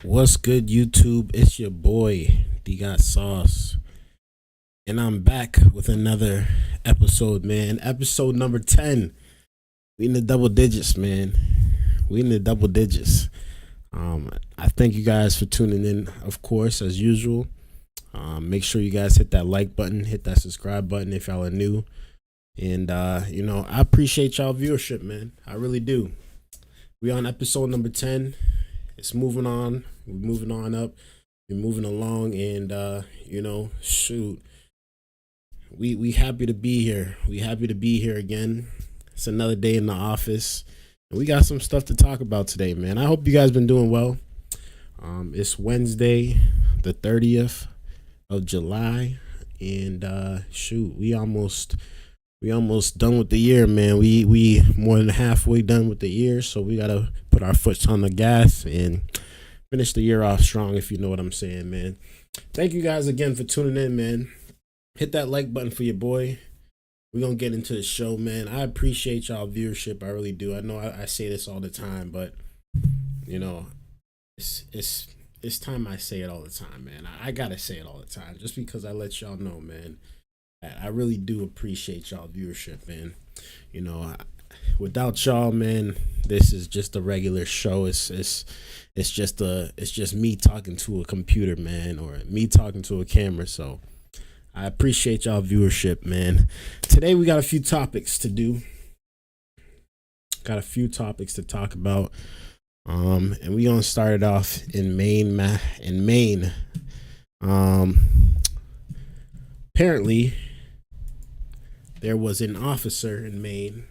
What's good, YouTube? It's your boy, Dgotsauce, and I'm back with another episode, man. Episode number 10. We in the double digits, man. We in the double digits. I thank you guys for tuning in, of course, as usual. Make sure you guys hit that like button, hit that subscribe button if y'all are new. And, I appreciate y'all viewership, man. I really do. We on episode number 10. It's moving on. We're moving on up. We're moving along, and shoot, we happy to be here. We happy to be here again. It's another day in the office, and we got some stuff to talk about today, man. I hope you guys been doing well. It's Wednesday, the 30th of July, and shoot, we almost done with the year, man. We more than halfway done with the year, so we gotta put our foot on the gas and finish the year off strong, if you know what I'm saying, man. Thank you guys again for tuning in, man. Hit that like button for your boy. We're gonna get into the show, man. I appreciate y'all viewership. I really do. I know I say this all the time, but it's time I say it all the time, man. I gotta say it all the time, just because I let y'all know, man. I really do appreciate y'all viewership, man. Without y'all, man, this is just a regular show. It's just me talking to a computer, man, or me talking to a camera. So I appreciate y'all viewership, man. Today we got a few topics to do. Got a few topics to talk about. And we gonna start it off in Maine. Apparently, there was an officer in Maine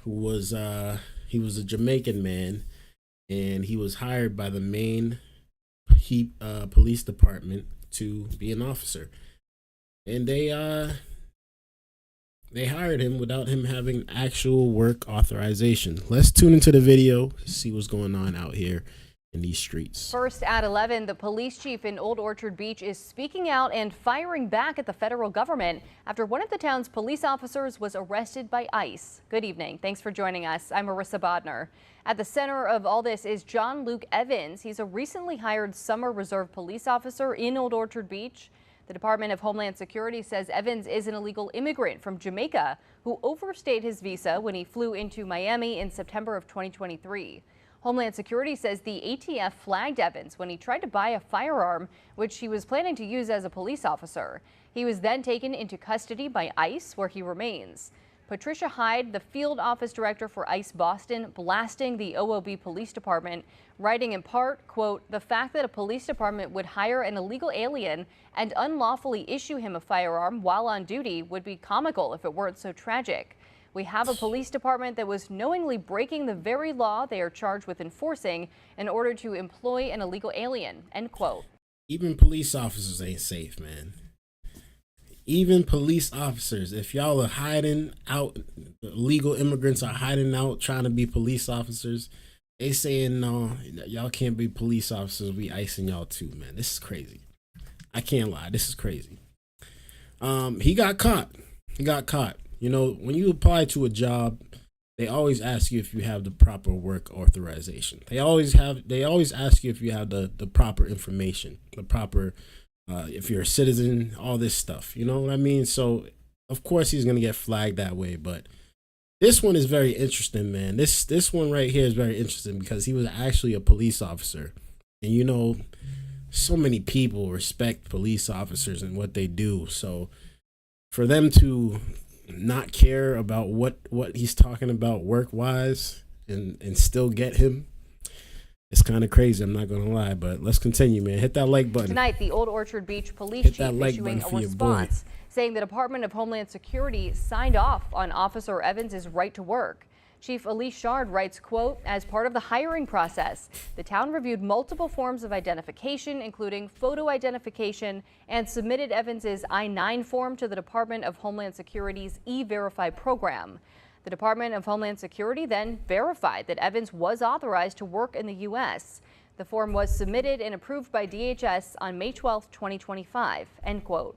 who was he was a Jamaican man, and he was hired by the Maine police department to be an officer, and they hired him without him having actual work authorization. Let's tune into the video, see what's going on out here in these streets. First at 11, the police chief in Old Orchard Beach is speaking out and firing back at the federal government after one of the town's police officers was arrested by ICE. Good evening. Thanks for joining us. I'm Marissa Bodner. At the center of all this is John Luke Evans. He's a recently hired summer reserve police officer in Old Orchard Beach. The Department of Homeland Security says Evans is an illegal immigrant from Jamaica who overstayed his visa when he flew into Miami in September of 2023. Homeland Security says the ATF flagged Evans when he tried to buy a firearm, which he was planning to use as a police officer. He was then taken into custody by ICE, where he remains. Patricia Hyde, the field office director for ICE Boston, blasting the OOB Police Department, writing in part, quote, "The fact that a police department would hire an illegal alien and unlawfully issue him a firearm while on duty would be comical if it weren't so tragic. We have a police department that was knowingly breaking the very law they are charged with enforcing in order to employ an illegal alien," end quote. Even police officers ain't safe, man. Even police officers, if y'all are hiding out, illegal immigrants are hiding out trying to be police officers, they saying, no, y'all can't be police officers. We icing y'all too, man. This is crazy. I can't lie. This is crazy. He got caught. When you apply to a job, they always ask you if you have the proper work authorization. They always ask you if you have the proper information, the proper, if you're a citizen, all this stuff. You know what I mean? So of course he's gonna get flagged that way. But this one is very interesting, man. This one right here is very interesting because he was actually a police officer, and so many people respect police officers and what they do. So for them to not care about what he's talking about work wise and still get him, it's kind of crazy. I'm not gonna lie, but let's continue, man. Hit that like button. Tonight, the Old Orchard Beach police chief issuing a response saying the Department of Homeland Security signed off on Officer Evans's right to work. Chief Elise Shard writes, quote, "As part of the hiring process, the town reviewed multiple forms of identification, including photo identification, and submitted Evans's I-9 form to the Department of Homeland Security's E-Verify program. The Department of Homeland Security then verified that Evans was authorized to work in the U.S. The form was submitted and approved by DHS on May 12, 2025, end quote.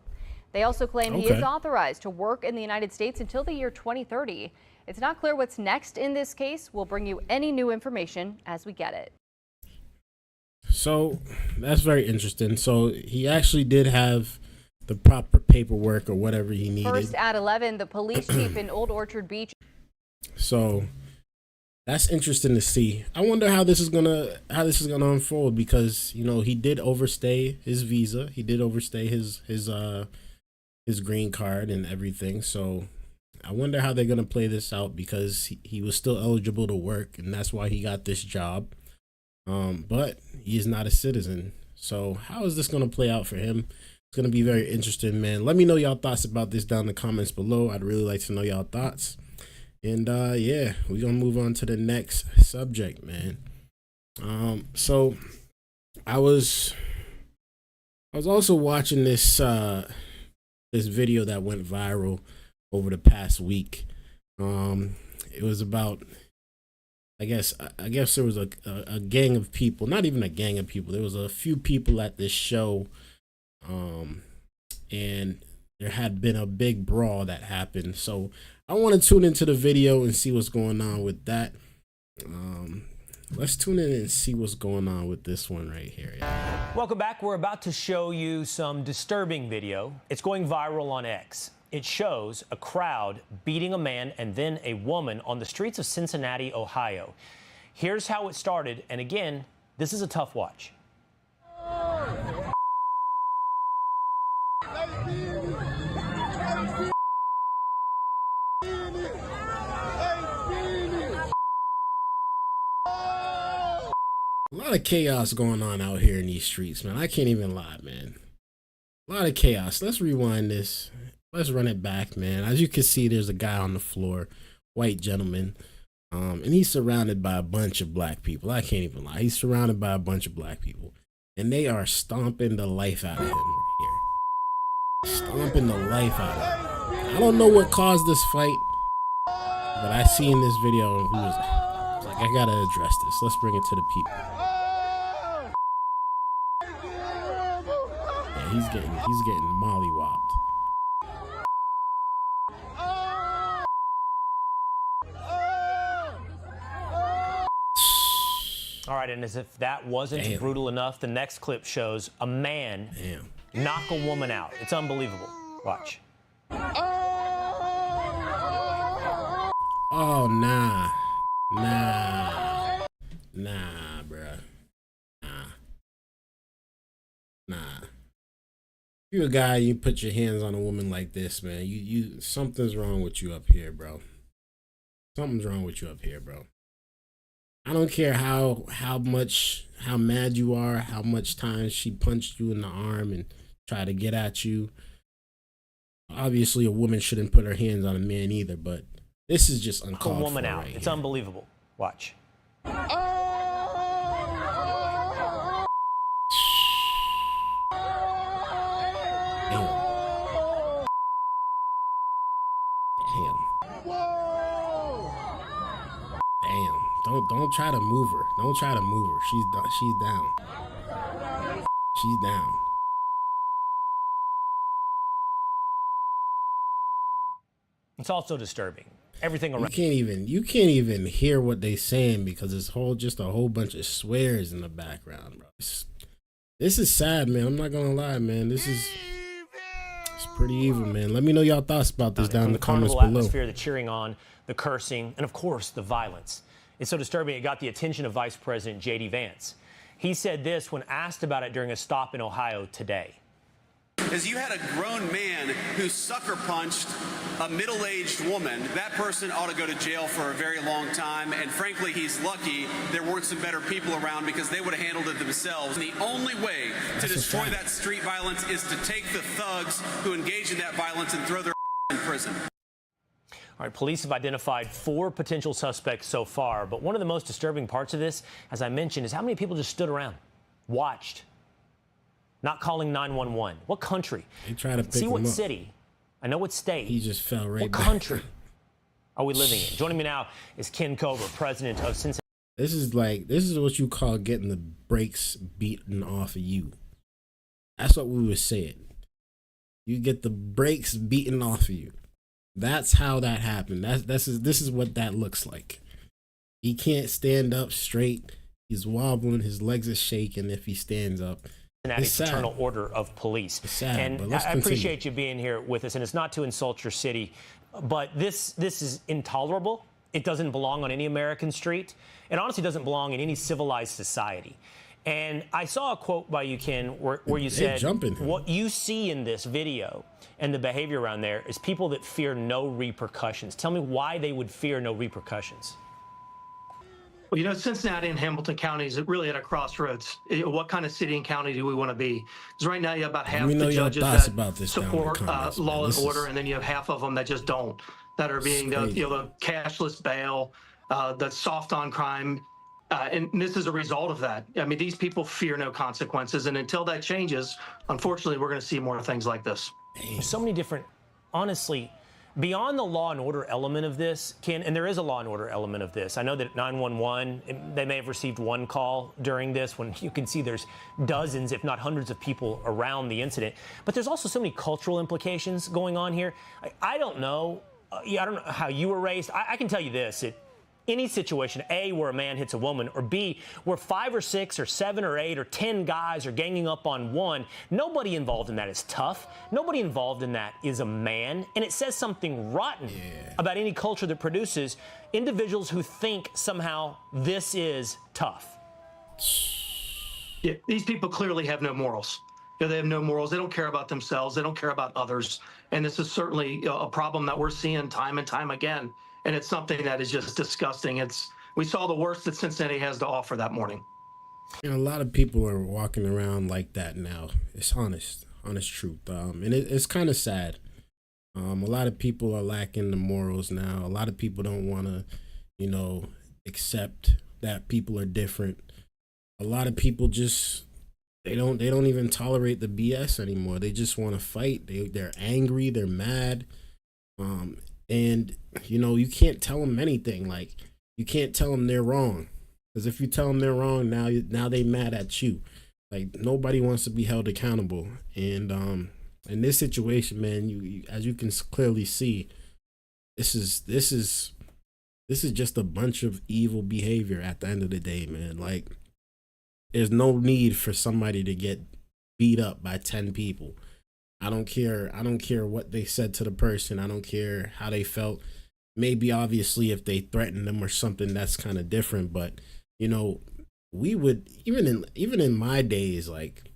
They also claim he is authorized to work in the United States until the year 2030. It's not clear what's next in this case. We'll bring you any new information as we get it. So that's very interesting. So he actually did have the proper paperwork or whatever he needed. First at 11, the police chief in Old Orchard Beach. So that's interesting to see. I wonder how this is gonna unfold, because he did overstay his visa. He did overstay his green card and everything. So I wonder how they're gonna play this out, because he was still eligible to work, and that's why he got this job. But he is not a citizen. So how is this gonna play out for him? It's gonna be very interesting, man. Let me know y'all thoughts about this down in the comments below. I'd really like to know y'all thoughts. And yeah, we're gonna move on to the next subject, man. So I was also watching this video that went viral over the past week. It was about, I guess there was a gang of people, not even a gang of people. There was a few people at this show, and there had been a big brawl that happened. So I want to tune into the video and see what's going on with that. Let's tune in and see what's going on with this one right here. Yeah. Welcome back. We're about to show you some disturbing video. It's going viral on X. It shows a crowd beating a man and then a woman on the streets of Cincinnati, Ohio. Here's how it started. And again, this is a tough watch. A lot of chaos going on out here in these streets, man. I can't even lie, man. A lot of chaos. Let's rewind this. Let's run it back, man. As you can see, there's a guy on the floor, white gentleman, and he's surrounded by a bunch of black people. I can't even lie. He's surrounded by a bunch of black people, and they are stomping the life out of him right here. Stomping the life out of him. I don't know what caused this fight, but I seen this video and he was like, I gotta address this. Let's bring it to the people. Yeah, he's getting mollywopped. All right, and as if that wasn't brutal enough, the next clip shows a man knock a woman out. It's unbelievable. Watch. Oh, nah, bruh. Nah. If you're a guy, you put your hands on a woman like this, man, you something's wrong with you up here, bro. Something's wrong with you up here, bro. I don't care how mad you are, how much time she punched you in the arm and tried to get at you. Obviously, a woman shouldn't put her hands on a man either, but this is just uncalled for. A woman out. Right It's here. unbelievable. Watch. Damn. Don't try to move her. Don't try to move her. She's down. She's down. It's also disturbing. Everything around. You can't even hear what they saying, because it's just a whole bunch of swears in the background, bro. This is sad, man. I'm not gonna lie, man. It's pretty evil, man. Let me know y'all thoughts about this down in the comments below. Atmosphere, the cheering on, the cursing, and of course the violence. It's so disturbing it got the attention of Vice President J.D. Vance. He said this when asked about it during a stop in Ohio today. As you had a grown man who sucker punched a middle-aged woman, that person ought to go to jail for a very long time. And frankly, he's lucky there weren't some better people around, because they would have handled it themselves. And the only way to destroy that street violence is to take the thugs who engage in that violence and throw their in prison. All right, police have identified 4 potential suspects so far, but one of the most disturbing parts of this, as I mentioned, is how many people just stood around, watched, not calling 911. What country? They try to pick See what him up. City? I know what state. He just fell right What back. country are we living in? Joining me now is Ken Cobra, president of Cincinnati. This is what you call getting the brakes beaten off of you. That's what we were saying. You get the brakes beaten off of you. That's how that happened. This is what that looks like. He can't stand up straight. He's wobbling. His legs are shaking if he stands up. Cincinnati's Fraternal Order of Police. It's sad, and but let's I continue. appreciate you being here with us. And it's not to insult your city, but this is intolerable. It doesn't belong on any American street. It honestly doesn't belong in any civilized society. And I saw a quote by you, Ken, where you said, what you see in this video and the behavior around there is people that fear no repercussions. Tell me why they would fear no repercussions. Well, you know, Cincinnati and Hamilton counties are really at a crossroads. What kind of city and county do we want to be? Because right now you have about half the judges that support law and order, and then you have half of them that just don't, that are being the cashless bail, the soft on crime. And this is a result of that. I mean, these people fear no consequences. And until that changes, unfortunately, we're going to see more things like this. There's so many different, honestly, beyond the law and order element of this, Ken, and there is a law and order element of this. I know that 911, they may have received one call during this when you can see there's dozens, if not hundreds of people around the incident. But there's also so many cultural implications going on here. I don't know. I don't know how you were raised. I can tell you this. Any situation, A, where a man hits a woman, or B, where 5 or 6 or 7 or 8 or 10 guys are ganging up on one, nobody involved in that is tough. Nobody involved in that is a man. And it says something rotten about any culture that produces individuals who think somehow this is tough. Yeah, these people clearly have no morals. They have no morals. They don't care about themselves. They don't care about others. And this is certainly a problem that we're seeing time and time again. And it's something that is just disgusting. We saw the worst that Cincinnati has to offer that morning. And a lot of people are walking around like that now. It's honest truth. And it's kind of sad. A lot of people are lacking the morals now. A lot of people don't want to, accept that people are different. A lot of people just, they don't even tolerate the BS anymore. They just want to fight. They're angry. They're mad. And, you can't tell them anything. Like, you can't tell them they're wrong. Because if you tell them they're wrong, now they mad at you. Like, nobody wants to be held accountable. And in this situation, man, you as you can clearly see, this is just a bunch of evil behavior at the end of the day, man. Like, there's no need for somebody to get beat up by 10 people. I don't care what they said to the person. I don't care how they felt. Maybe obviously if they threatened them or something, that's kind of different. But we would even in my days, like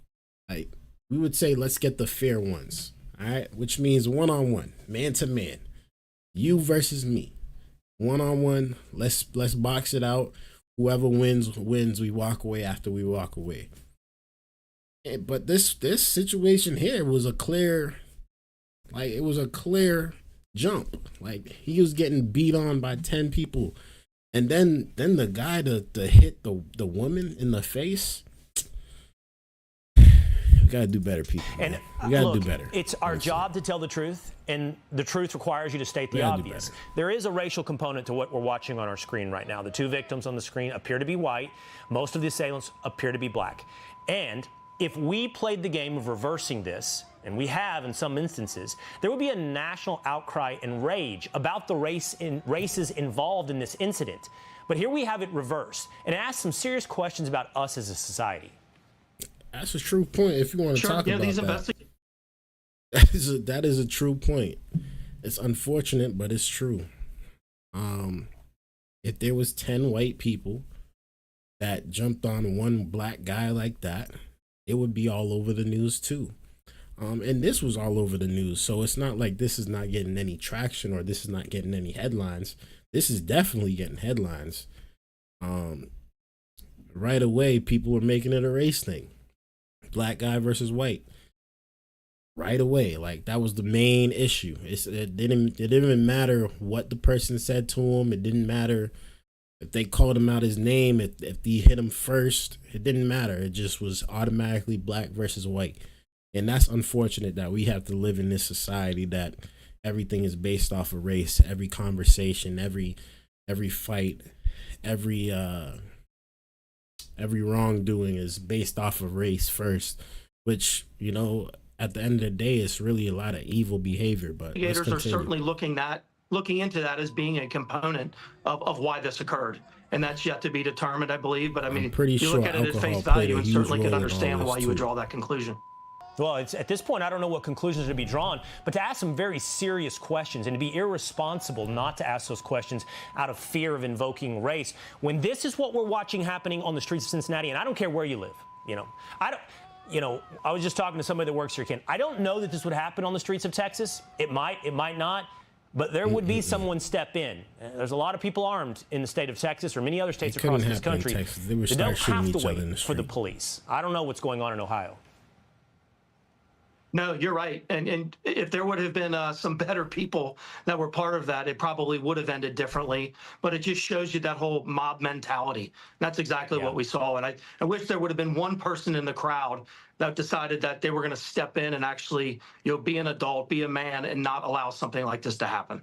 we would say, let's get the fair ones. All right, which means 1-on-1, man to man, you versus me, 1-on-1. Let's box it out. Whoever wins. We walk away after we walk away. But this situation here was a clear jump. Like, he was getting beat on by 10 people, and then the guy to hit the woman in the face. We gotta do better, people. And we gotta do better. It's our job to tell the truth, and the truth requires you to state the obvious. There is a racial component to what we're watching on our screen right now. The 2 victims on the screen appear to be white. Most of the assailants appear to be black. And if we played the game of reversing this, and we have in some instances, there would be a national outcry and rage about the races involved in this incident. But here we have it reversed, and it asks some serious questions about us as a society. That's a true point. If you want to talk about that is a true point. It's unfortunate, but it's true. If there was 10 white people that jumped on one black guy like that, it would be all over the news too. And this was all over the news. So it's not like this is not getting any traction or this is not getting any headlines. This is definitely getting headlines. Right away, people were making it a race thing. Black guy versus white. Right away. Like, that was the main issue. It didn't even matter what the person said to him. It didn't matter if they called him out his name, if he hit him first, it didn't matter. It just was automatically black versus white. And that's unfortunate that we have to live in this society that everything is based off of race. Every conversation, every fight, every wrongdoing is based off of race first, which, at the end of the day, it's really a lot of evil behavior. But investigators are certainly looking into that as being a component of why this occurred. and that's yet to be determined, I believe. But I mean, pretty you look at it at face value and certainly could understand why you would draw that conclusion. Well, at this point, I don't know what conclusions are to be drawn, but to ask some very serious questions and to be irresponsible not to ask those questions out of fear of invoking race, when this is what we're watching happening on the streets of Cincinnati, and I don't care where you live, I was just talking to somebody that works here, Ken. I don't know that this would happen on the streets of Texas. It might not. But there would be someone step in. There's a lot of people armed in the state of Texas or many other states across this country. They don't have to wait for the police. I don't know what's going on in Ohio. No, you're right. And if there would have been some better people that were part of that, it probably would have ended differently. But it just shows you that whole mob mentality. That's exactly what we saw. And I wish there would have been one person in the crowd that decided that they were going to step in and actually, be an adult, be a man, and not allow something like this to happen.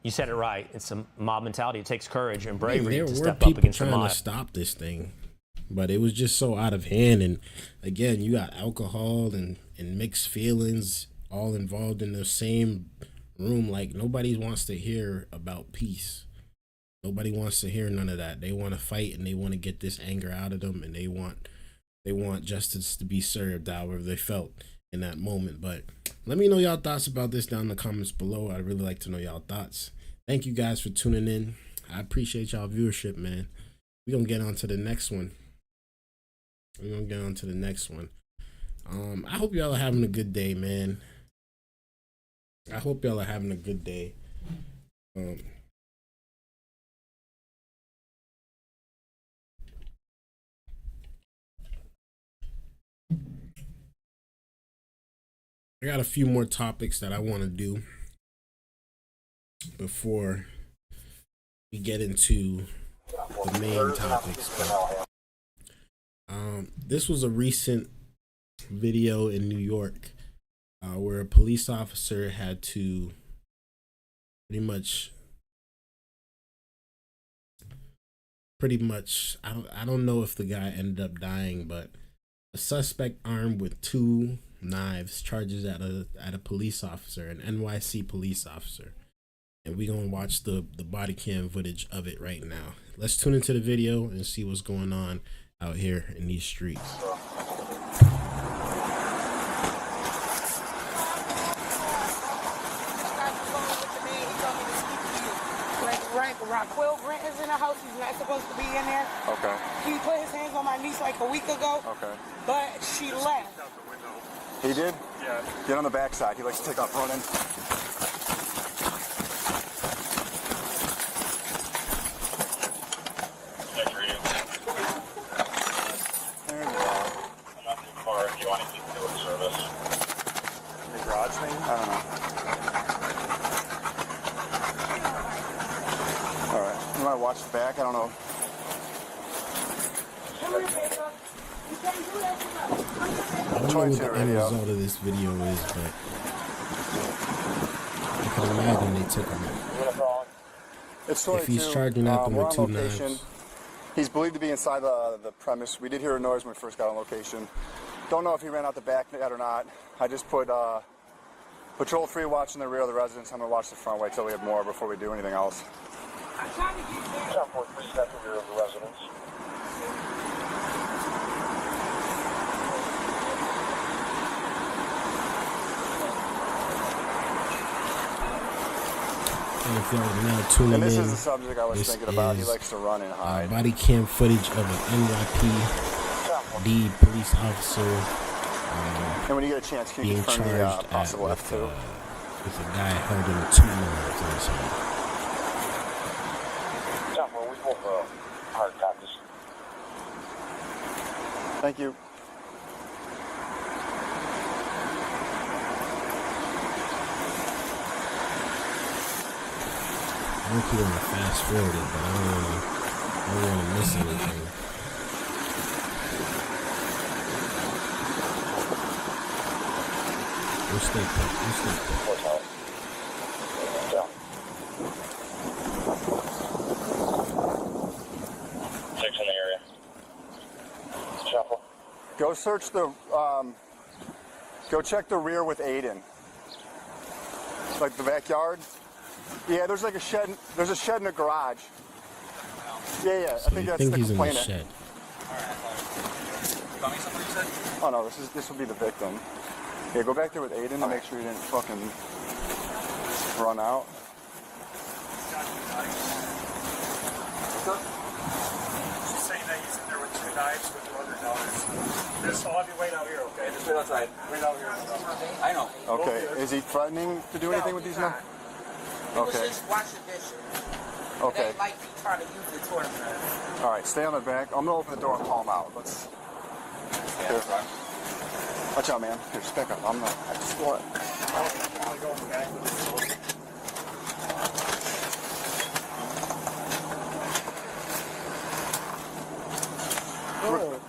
You said it right. It's a mob mentality. It takes courage and bravery to step up against the mob. There were people trying to stop this thing, but it was just so out of hand. And again, you got alcohol and mixed feelings all involved in the same room. Like, nobody wants to hear about peace. Nobody wants to hear none of that. They want to fight and they want to get this anger out of them, and they want justice to be served however they felt in that moment. But let me know y'all thoughts about this down in the comments below. I'd really like to know y'all thoughts. Thank you guys for tuning in. I appreciate y'all viewership, man. We're gonna get on to the next one. I hope y'all are having a good day, man. I hope y'all are having a good day. I got a few more topics that I want to do before we get into the main topics. But this was a recent video in New York where a police officer had to pretty much I don't know if the guy ended up dying, but a suspect armed with 2 knives charges at a police officer, an NYC police officer, and we're gonna watch the body cam footage of it right now. Let's tune into the video and see what's going on out here in these streets. Raquel Grant is in the house. He's not supposed to be in there. Okay. He put his hands on my niece like a week ago. Okay. But she left. He did? Yeah. Get on the backside. He likes to take off running. There you go. I'm not too far if you want to keep doing service. The garage thing? I don't know. All right. You want to watch the back? I don't know. I don't know what the end result of this video is, but I can imagine they took him. It's if he's charging at them with 2 knives. He's believed to be inside the premise. We did hear a noise when we first got on location. Don't know if he ran out the back yet or not. I just put patrol 3 watching the rear of the residence. I'm going to watch the front, wait till we have more before we do anything else. I'm trying to get there. Jump 3 at the rear of the residence. And if y'all are now tuning in, this is the subject I was thinking about. He likes to run and hide. Body cam footage of an NYPD police officer. And when you get a chance, can you confirm the possible F2? With a guy holding 2 knives in his hand. We both hard copies. Thank you. I think you want to fast forward it, but I don't want to miss anything. We'll stay put. Yeah. 6 in the area. Shuffle. Go search the, go check the rear with Aiden. Like the backyard. Yeah, there's like a shed, there's a shed in the garage. Yeah. So I think you that's think the he's in the complainant. shed. Oh no, this will be the victim. Yeah, go back there with Aiden to make sure he didn't fucking run out. She's saying that he's in there with 2 knives with her other daughters. Just I'll have you wait out here, okay? Just wait outside. Wait out here. I know. Okay, is he threatening to do anything with these men? Okay. Just wash the dishes. Okay. They might be trying to use it towards us. All right, stay on the back. I'm gonna open the door and call him out. Let's. Here. Watch out, man. Here, just back up. I just want.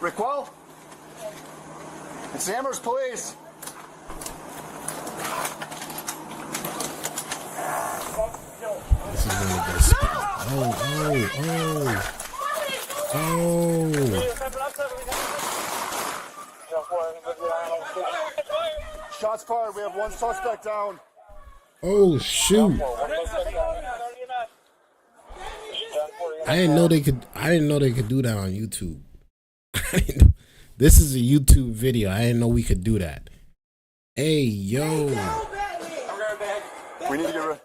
Rickwell? It's Amherst Police. This is gonna get spot. Oh. Shots fired. We have 1 suspect down. Oh shoot. I didn't know they could do that on YouTube. This is a YouTube video. I didn't know we could do that. Hey yo. We need to get rid.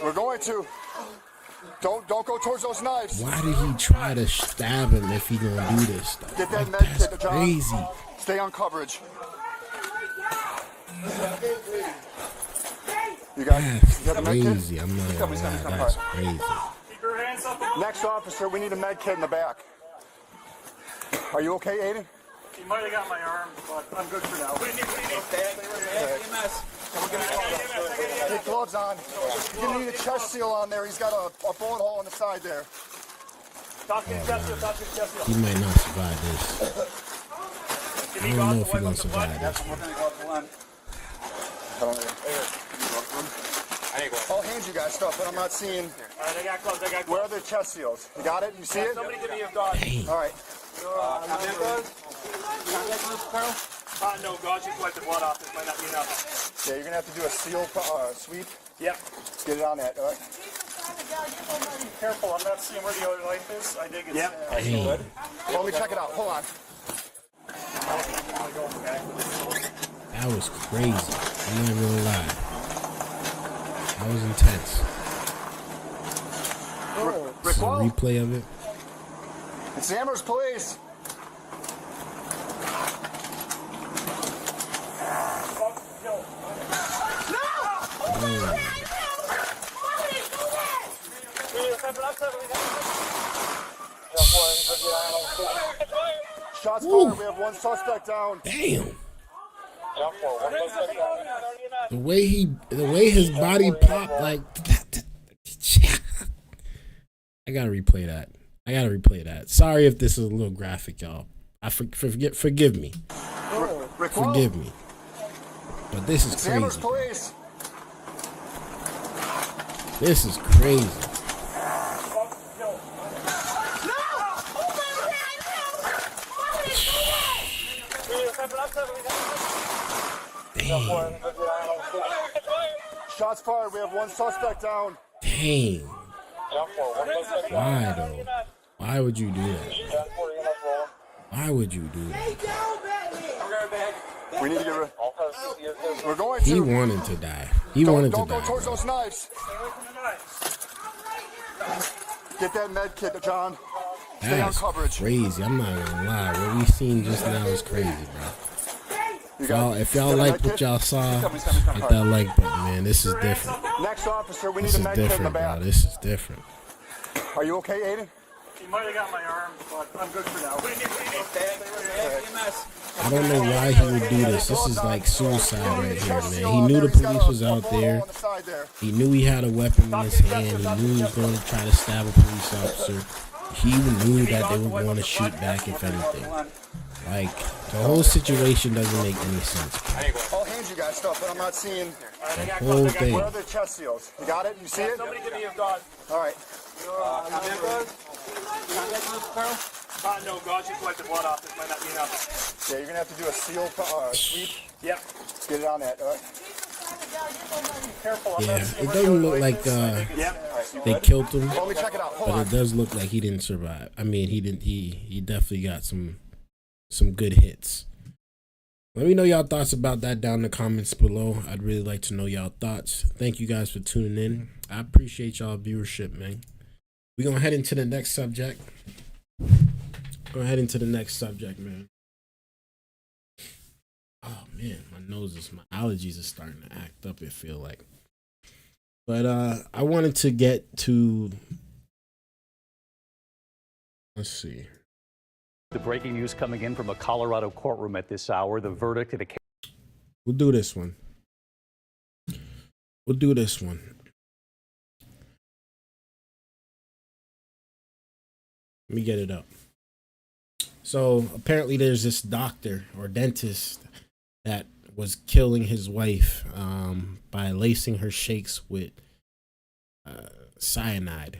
We're going to. Don't go towards those knives. Why did he try to stab him if he gonna do this stuff? Get that Like, med that's kit, John. crazy. Stay on coverage. You got That's the med kit? crazy. I'm not gonna lie. That's crazy. Keep your hands up. Next officer, we need a med kit in the back. Are you okay, Aiden? He might have got my arm, but I'm good for now. What do you need? Take gloves on. You're gonna need a chest seal on there. He's got a bullet hole on the side there. He might not survive this. I don't know if he's gonna survive this. I'll hand you guys stuff, but I'm not seeing. Alright, I got gloves. Where are the chest seals? You got it? You see it? Somebody give me a gun. All right. No, God, you wipe the blood off. This might not be enough. Yeah, you're gonna have to do a seal sweep. Yep. Get it on that. All right. Careful, I'm not seeing where the other knife is. I think it's. Yep. Damn. Let me check it out. Hold on. That was crazy. I'm not gonna lie. That was intense. This is a replay of it. It's Amherst Police. Shots fired. We have 1 suspect down. Damn. The way his body popped, like I gotta replay that. Sorry if this is a little graphic, y'all. Forgive me. Forgive me. But this is crazy. Police. This is crazy. Damn. Shots fired. We have 1 suspect down. Dang. Why though? Why would you do that? Why would you do that? We need to get rid. We're going to. He wanted to die. He wanted to Don't go die. towards Bro. those knives. Get that med kit, John. Stay on That's coverage. crazy. I'm not gonna lie. What we seen just now is crazy, bro. If y'all like what y'all saw, hit that like button, man. This is different. Next officer, we need This a is med kit in the different, back. bro. This is different. Are you okay, Aiden? He might have got my arm, but I'm good for now. I don't know why he would do this. This is like suicide right here, man. He knew the police was out there. He knew he had a weapon in his hand. He knew he was going to try to stab a police officer. He knew that they were going to shoot back if anything. Like, the whole situation doesn't make any sense. I'll hand you guys stuff, but I'm not seeing. The whole thing. Where are the chest seals? You got it? You see it? Somebody give me a gun. All right. No, God, you wipe the blood off. This might not be enough. Yeah, you're gonna have to do a seal sweep. Yep. Get it on that. All right. Yeah, it doesn't look like they killed him, but it does look like he didn't survive. I mean, he didn't. He definitely got some good hits. Let me know y'all thoughts about that down in the comments below. I'd really like to know y'all thoughts. Thank you guys for tuning in. I appreciate y'all viewership, man. We're gonna head into the next subject. Go ahead into the next subject, man. Oh man, my allergies are starting to act up, it feel like. But I wanted to get to, let's see. The breaking news coming in from a Colorado courtroom at this hour. The verdict in a case. We'll do this one. We'll do this one. Let me get it up. So apparently there's this doctor or dentist that was killing his wife by lacing her shakes with cyanide.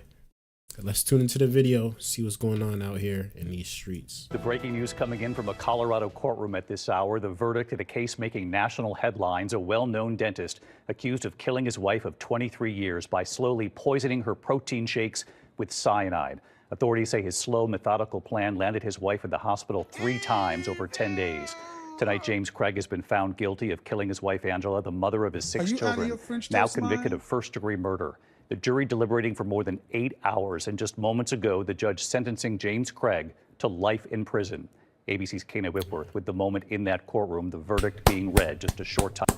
Let's tune into the video, see what's going on out here in these streets. The breaking news coming in from a Colorado courtroom at this hour. The verdict in a case making national headlines. A well-known dentist accused of killing his wife of 23 years by slowly poisoning her protein shakes with cyanide. Authorities say his slow, methodical plan landed his wife in the hospital 3 times over 10 days. Tonight, James Craig has been found guilty of killing his wife, Angela, the mother of his 6 children, now convicted of first-degree murder. The jury deliberating for more than 8 hours, and just moments ago, the judge sentencing James Craig to life in prison. ABC's Kana Whitworth with the moment in that courtroom, the verdict being read just a short time.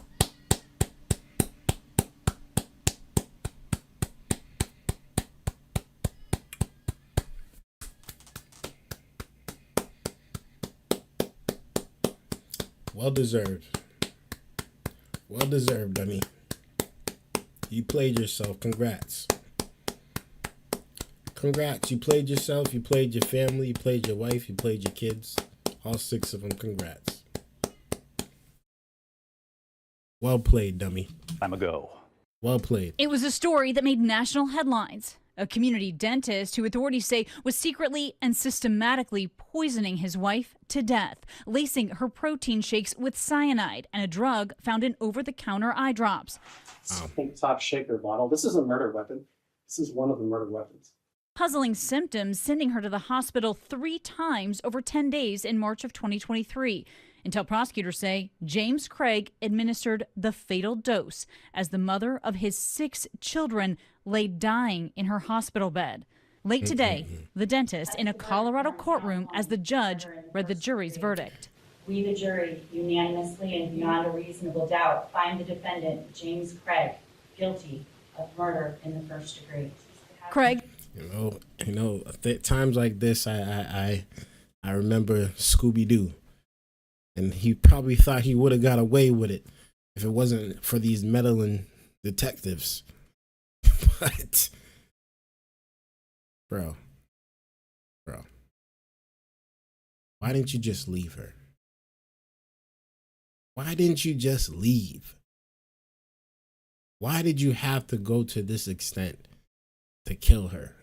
Well deserved. Well deserved, dummy. You played yourself. Congrats. Congrats. You played yourself. You played your family. You played your wife. You played your kids. All 6 of them. Congrats. Well played, dummy. Time ago. Well played. It was a story that made national headlines. A community dentist who authorities say was secretly and systematically poisoning his wife to death, lacing her protein shakes with cyanide and a drug found in over-the-counter eye drops. Pink top shaker bottle. This is a murder weapon. This is one of the murder weapons. Puzzling symptoms sending her to the hospital 3 times over 10 days in March of 2023. Until prosecutors say James Craig administered the fatal dose as the mother of his 6 children lay dying in her hospital bed. Late today, the dentist in a Colorado courtroom as the judge read the jury's verdict. We, the jury, unanimously and beyond a reasonable doubt, find the defendant, James Craig, guilty of murder in the first degree. Craig. You know, at times like this, I remember Scooby-Doo. And he probably thought he would have got away with it if it wasn't for these meddling detectives. But, bro, why didn't you just leave her? Why didn't you just leave? Why did you have to go to this extent to kill her?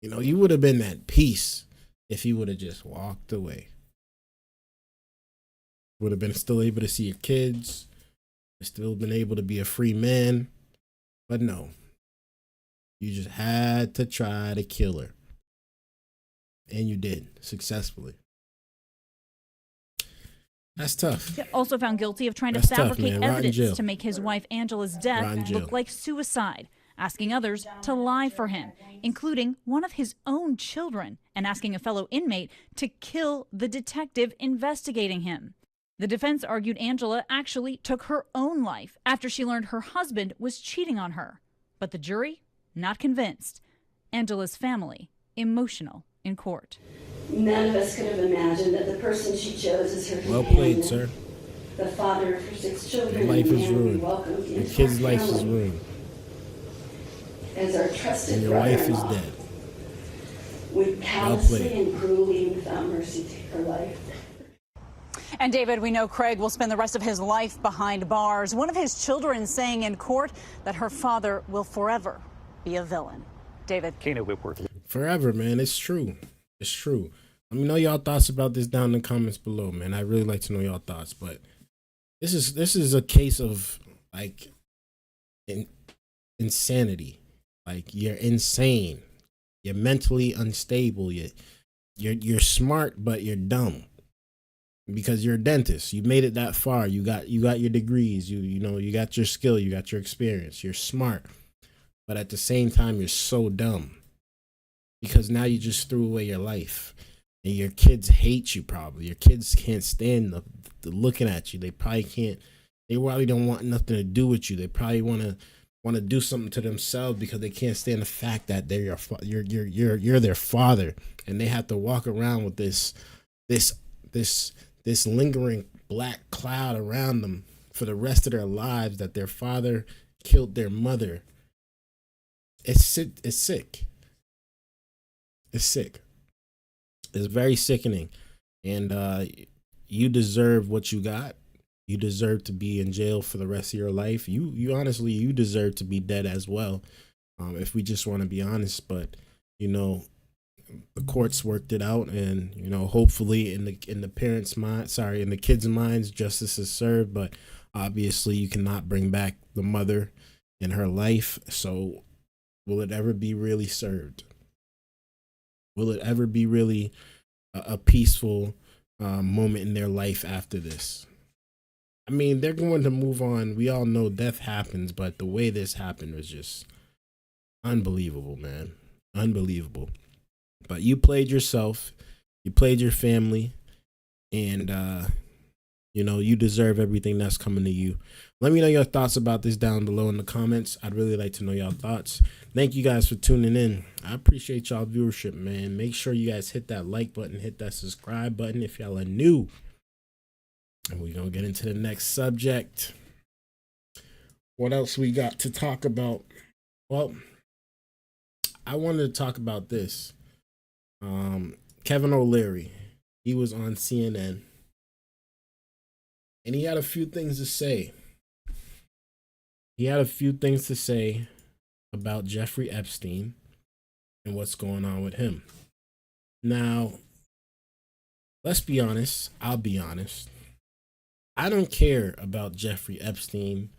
You know, you would have been at peace if you would have just walked away. Would have been still able to see your kids, still been able to be a free man. But no, you just had to try to kill her. And you did, successfully. That's tough. Also found guilty of trying to fabricate evidence to make his wife Angela's death look like suicide, asking others to lie for him, including one of his own children, and asking a fellow inmate to kill the detective investigating him. The defense argued Angela actually took her own life after she learned her husband was cheating on her. But the jury, not convinced. Angela's family, emotional in court. None of us could have imagined that the person she chose as her companion. Well played, sir. The father of her 6 children. Your life is ruined. Your kid's life is ruined. As our trusted and your wife is dead. We callously and cruelly and without mercy take her life. And David, we know Craig will spend the rest of his life behind bars. One of his children saying in court that her father will forever be a villain. David. Kana Whitworth. Forever, man. It's true. It's true. Let me know y'all thoughts about this down in the comments below, man. I really like to know y'all thoughts, but This is a case of like insanity. Like, you're insane. You're mentally unstable. You're smart, but you're dumb. Because you're a dentist. You made it that far. You got your degrees. You got your skill. You got your experience. You're smart. But at the same time, you're so dumb. Because now you just threw away your life. And your kids hate you probably. Your kids can't stand the looking at you. They probably don't want nothing to do with you. They probably want to do something to themselves because they can't stand the fact that they're you're their father, and they have to walk around with this lingering black cloud around them for the rest of their lives that their father killed their mother. It's sick. It's sick. It's very sickening. And you deserve what you got. You deserve to be in jail for the rest of your life. You honestly, you deserve to be dead as well. If we just want to be honest, but the courts worked it out, and hopefully in the kids' minds, justice is served. But obviously, you cannot bring back the mother in her life. So, will it ever be really served? Will it ever be really a peaceful moment in their life after this? I mean, they're going to move on. We all know death happens, but the way this happened was just unbelievable, man. Unbelievable. But you played yourself, you played your family, and you deserve everything that's coming to you. Let me know your thoughts about this down below in the comments. I'd really like to know your thoughts. Thank you guys for tuning in. I appreciate y'all viewership, man. Make sure you guys hit that like button, hit that subscribe button if y'all are new. And we're going to get into the next subject. What else we got to talk about? Well, I wanted to talk about this. Kevin O'Leary, he was on CNN, and he had a few things to say. He had a few things to say about Jeffrey Epstein and what's going on with him. Now, let's be honest. I'll be honest. I don't care about Jeffrey Epstein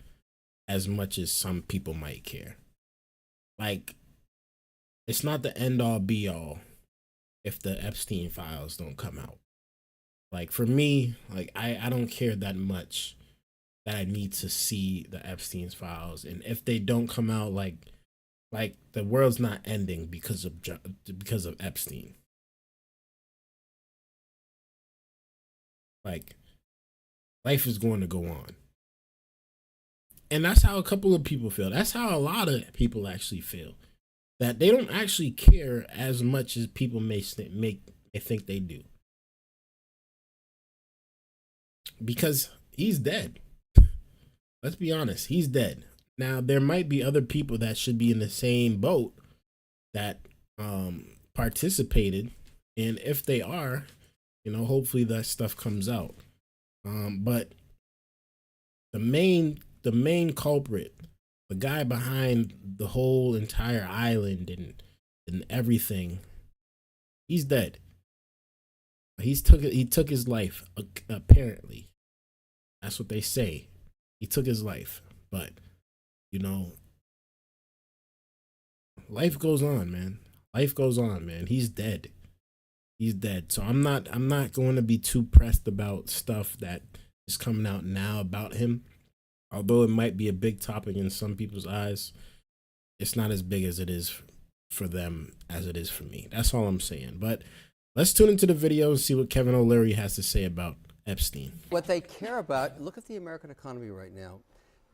as much as some people might care. Like, it's not the end all be all if the Epstein files don't come out. Like, for me, like, I don't care that much that I need to see the Epstein's files. And if they don't come out, like the world's not ending because of Epstein. Like, life is going to go on. And that's how a couple of people feel. That's how a lot of people actually feel. That they don't actually care as much as people may think they do. Because he's dead. Let's be honest, he's dead. Now, there might be other people that should be in the same boat that participated. And if they are, hopefully that stuff comes out. But the main culprit, the guy behind the whole entire island and everything, he's dead. He took his life, apparently. That's what they say. He took his life. But, life goes on, man. Life goes on, man. He's dead. He's dead. So I'm not going to be too pressed about stuff that is coming out now about him. Although it might be a big topic in some people's eyes, it's not as big as it is for them as it is for me. That's all I'm saying. But let's tune into the video and see what Kevin O'Leary has to say about Epstein. What they care about, look at the American economy right now.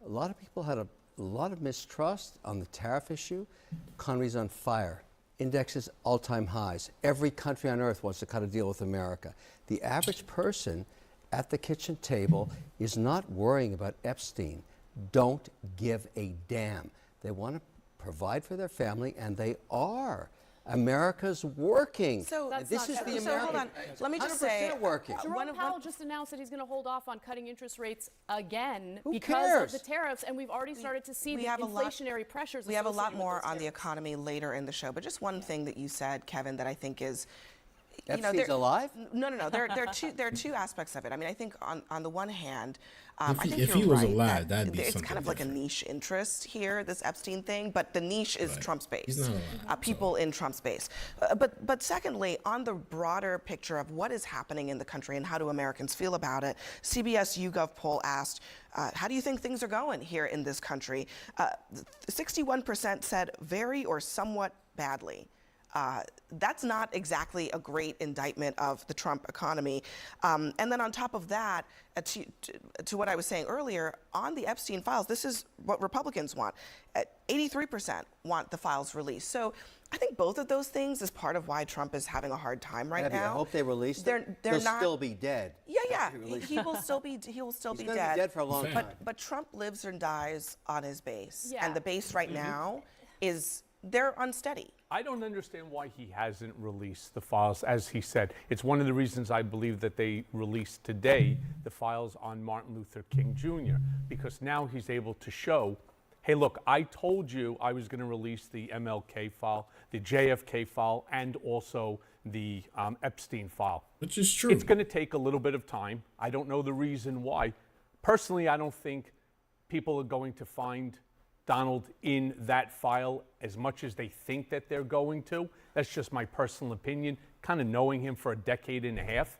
A lot of people had a lot of mistrust on the tariff issue. Economy's on fire. Indexes all-time highs. Every country on earth wants to cut a deal with America. The average person at the kitchen table is not worrying about Epstein. Don't give a damn. They want to provide for their family, and they are. America's working. So this is the American. So hold on. Let me just say, working. Jerome Powell just announced that he's going to hold off on cutting interest rates again Who because cares? of the tariffs, and we've already started to see the inflationary pressures. We have a lot associated with more those on the tariffs. economy later in the show, but just one thing that you said, Kevin, that I think is Epstein's alive? No. There are two aspects of it. I mean, I think on the one hand, I think if you're he was right alive, that that'd be it's something kind of like a different. niche interest here, this Epstein thing. But the niche is Trump's base. He's not alive, People in Trump's base. But secondly, on the broader picture of what is happening in the country and how do Americans feel about it, CBS YouGov poll asked, how do you think things are going here in this country? 61% said very or somewhat badly. That's not exactly a great indictment of the Trump economy. And then on top of that, to what I was saying earlier, on the Epstein files, this is what Republicans want. 83% want the files released. So I think both of those things is part of why Trump is having a hard time right now. I hope they release them. They're He'll not, still be dead. Yeah. He will still be dead. He's going to be dead for a long time. But Trump lives and dies on his base. And the base right now is, they're unsteady. I don't understand why he hasn't released the files, as he said. It's one of the reasons I believe that they released today the files on Martin Luther King Jr., because now he's able to show, hey, look, I told you I was going to release the MLK file, the JFK file, and also the Epstein file. Which is true. It's going to take a little bit of time. I don't know the reason why. Personally, I don't think people are going to find Donald in that file as much as they think that they're going to. That's just my personal opinion, kind of knowing him for a decade and a half.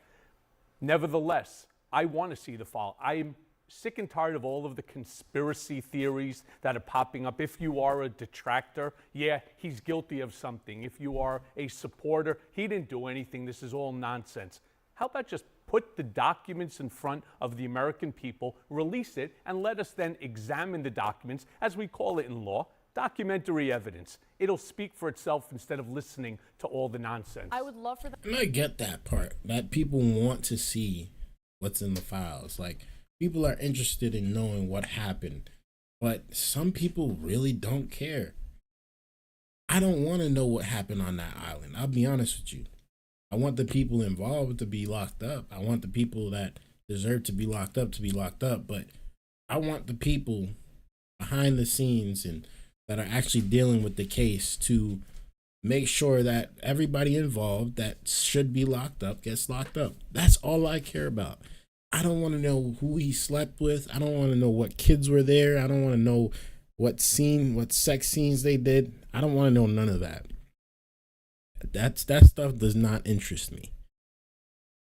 Nevertheless, I want to see the file. I'm sick and tired of all of the conspiracy theories that are popping up. If you are a detractor, yeah, he's guilty of something. If you are a supporter, he didn't do anything. This is all nonsense. How about just put the documents in front of the American people, release it, and let us then examine the documents, as we call it in law, documentary evidence. It'll speak for itself instead of listening to all the nonsense. I would love for that. And I get that part, that people want to see what's in the files. Like, people are interested in knowing what happened, but some people really don't care. I don't want to know what happened on that island. I'll be honest with you. I want the people involved to be locked up. I want the people that deserve to be locked up, but I want the people behind the scenes and that are actually dealing with the case to make sure that everybody involved that should be locked up gets locked up. That's all I care about. I don't want to know who he slept with. I don't want to know what kids were there. I don't want to know what sex scenes they did. I don't want to know none of that. That stuff does not interest me.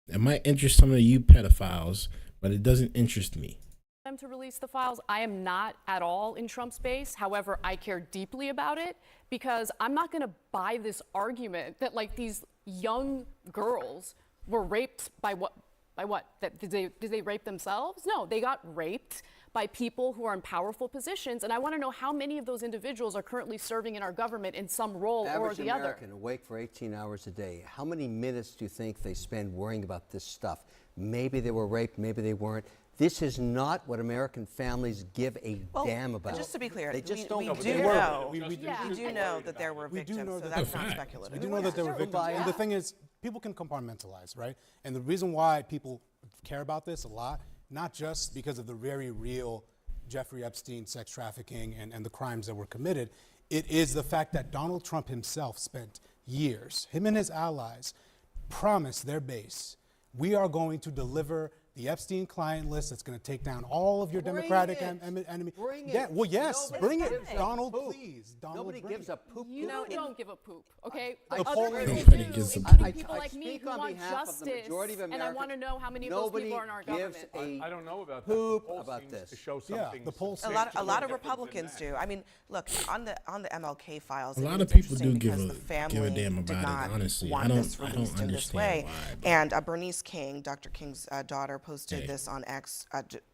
It might interest some of you pedophiles, but it doesn't interest me. Them to release the files. I am not at all in Trump's base. However, I care deeply about it because I'm not going to buy this argument that like these young girls were raped by what? That did they rape themselves? No, they got raped by people who are in powerful positions, and I want to know how many of those individuals are currently serving in our government in some role or the other. American awake for 18 hours a day. How many minutes do you think they spend worrying about this stuff? Maybe they were raped, maybe they weren't. This is not what American families give a damn about. Just to be clear, they just don't. We do know that there were victims, so that's not speculative. We do know that there were victims, and the thing is, people can compartmentalize, right? And the reason why people care about this a lot, not just because of the very real Jeffrey Epstein sex trafficking and the crimes that were committed, it is the fact that Donald Trump himself spent years, him and his allies, promised their base, we are going to deliver the Epstein client list that's going to take down all of your Democratic enemies. Bring it. Yeah, well, yes, bring it. Donald, please. Nobody gives a poop. You don't give a poop, okay? The Other polling people nobody do, gives a including poop. people like me who want justice, and I want to know how many of those people are in our government. I don't know about poop that. about this. To show something. Yeah, the polls. A lot of Republicans do. I mean, look, on the MLK files, a lot of people do give a damn about it. Honestly, I don't understand why. And Bernice King, Dr. King's daughter, posted this on X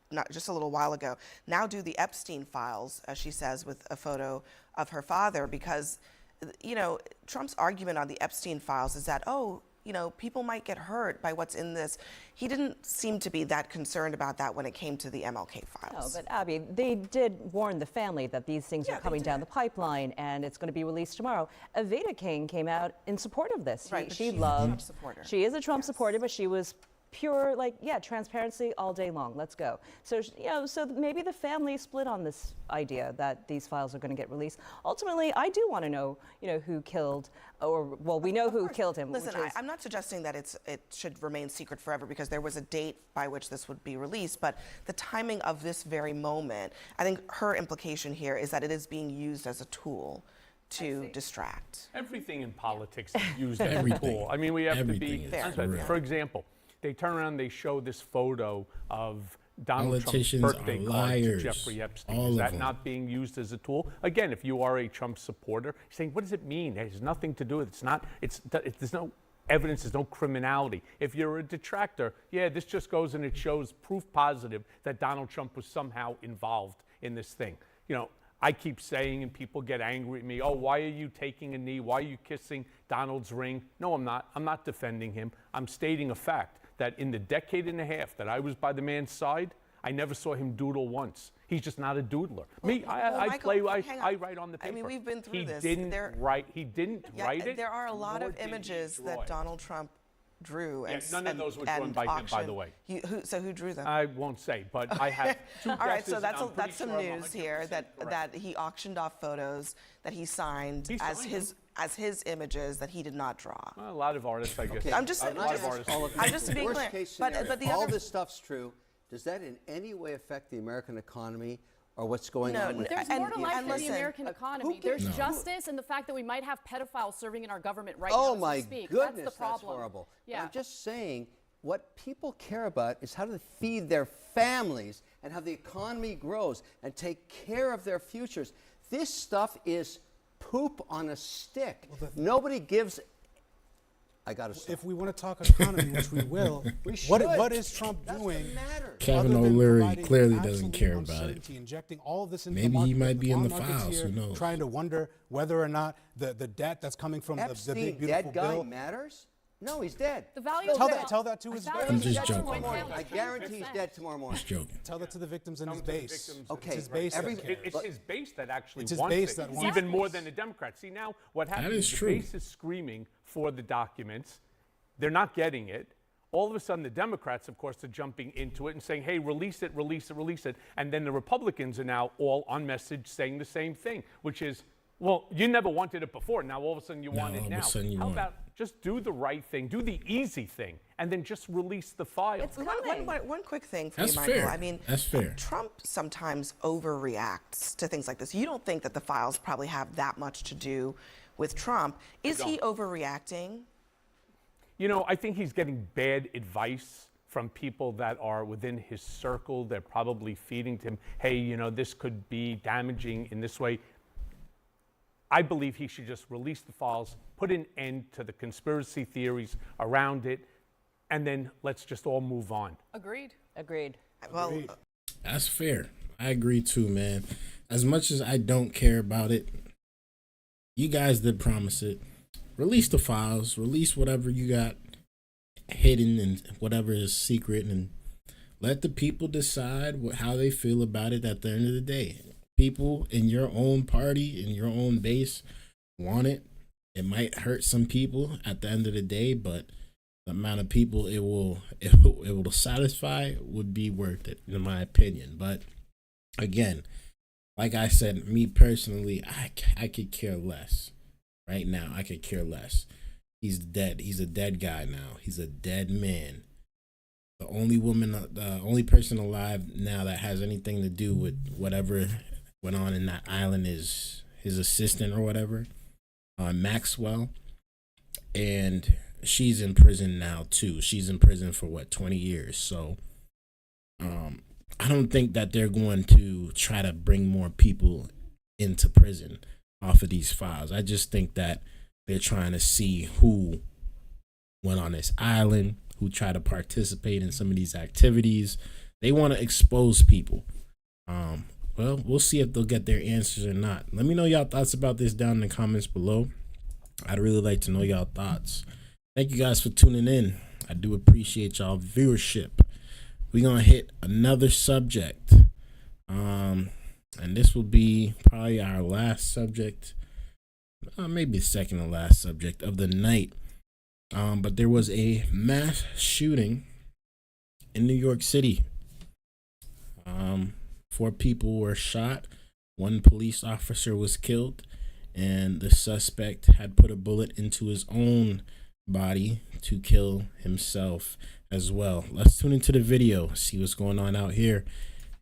not just a little while ago. Now do the Epstein files, as she says, with a photo of her father, because, you know, Trump's argument on the Epstein files is that, people might get hurt by what's in this. He didn't seem to be that concerned about that when it came to the MLK files. No, but Abby, they did warn the family that these things are coming down the pipeline and it's going to be released tomorrow. Evita King came out in support of this. Right, She she's a Trump supporter. She is a Trump supporter, but she was pure, like, yeah, transparency all day long. Let's go. So, so maybe the family split on this idea that these files are going to get released. Ultimately, I do want to know, who killed, or, well, we know who killed him. Listen, I'm not suggesting that it should remain secret forever, because there was a date by which this would be released, but the timing of this very moment, I think her implication here is that it is being used as a tool to distract. Everything in politics is used as a tool. I mean, we have to be honest. For example, they turn around and they show this photo of Donald Trump's birthday card to Jeffrey Epstein. Is that not being used as a tool? Again, if you are a Trump supporter, you're saying, what does it mean? It has nothing to do with it. There's no evidence, there's no criminality. If you're a detractor, yeah, this just goes and it shows proof positive that Donald Trump was somehow involved in this thing. I keep saying, and people get angry at me, oh, why are you taking a knee? Why are you kissing Donald's ring? No, I'm not. I'm not defending him. I'm stating a fact that in the decade and a half that I was by the man's side, I never saw him doodle once. He's just not a doodler. I write on the paper. I mean, we've been through this. He didn't write it. There are a lot of images that Donald Trump drew. None of those were drawn by him, by the way. So who drew them? I won't say, but I have two All right, so guesses, that's some news here, that he auctioned off photos that he signed as his images that he did not draw. Well, a lot of artists, I guess. Okay. I'm just being clear. But all this stuff's true. Does that in any way affect the American economy? Or what's going on with There's more to life than the American economy. There's justice and the fact that we might have pedophiles serving in our government right now. Oh my goodness, that's the problem. That's horrible. Yeah. I'm just saying, what people care about is how to feed their families and how the economy grows and take care of their futures. This stuff is poop on a stick. Nobody gives. I got to stop. If we want to talk economy, which we will, what is Trump doing? Kevin O'Leary clearly doesn't care about it. Injecting all of this into Maybe he might be in the files. Who knows? Trying to wonder whether or not the debt that's coming from the big beautiful dead guy bill matters. No, he's dead. The value tell that to his base. I'm just joking. I guarantee he's dead tomorrow morning. Just joking. Tell that to the victims in his base. Okay. It's his base. It's his base that actually It's his wants base it, that wants even it. more than the Democrats. See, now what happens is the base is screaming for the documents. They're not getting it. All of a sudden, the Democrats, of course, are jumping into it and saying, hey, release it, release it, release it. And then the Republicans are now all on message saying the same thing, which is, well, you never wanted it before. Now, all of a sudden, you want it now. How about just do the right thing, do the easy thing, and then just release the file? One quick thing for That's you, Michael. fair. I mean, that's fair. Trump sometimes overreacts to things like this. You don't think that the files probably have that much to do with Trump. Is he overreacting? I think he's getting bad advice from people that are within his circle. They're probably feeding to him, hey, this could be damaging in this way. I believe he should just release the files, put an end to the conspiracy theories around it, and then let's just all move on. Agreed. Well, that's fair. I agree too, man. As much as I don't care about it, you guys did promise it. Release the files, release whatever you got hidden and whatever is secret, and let the people decide how they feel about it at the end of the day. People in your own party, in your own base, want it. It might hurt some people at the end of the day, but the amount of people it will satisfy would be worth it, in my opinion. But again, like I said, me personally, I could care less. Right now, I could care less. He's dead. He's a dead guy now. He's a dead man. The only person alive now that has anything to do with whatever went on in that island is his assistant or whatever, Maxwell. And she's in prison now too. She's in prison for 20 years. So I don't think that they're going to try to bring more people into prison off of these files. I just think that they're trying to see who went on this island, who tried to participate in some of these activities. They want to expose people. Well, we'll see if they'll get their answers or not. Let me know y'all thoughts about this down in the comments below. I'd really like to know y'all thoughts. Thank you guys for tuning in. I do appreciate y'all viewership. We're going to hit another subject. And this will be probably our last subject, maybe the second to last subject of the night. But there was a mass shooting in New York City. 4 people were shot. 1 police officer was killed, and the suspect had put a bullet into his own body to kill himself as well. Let's tune into the video, see what's going on out here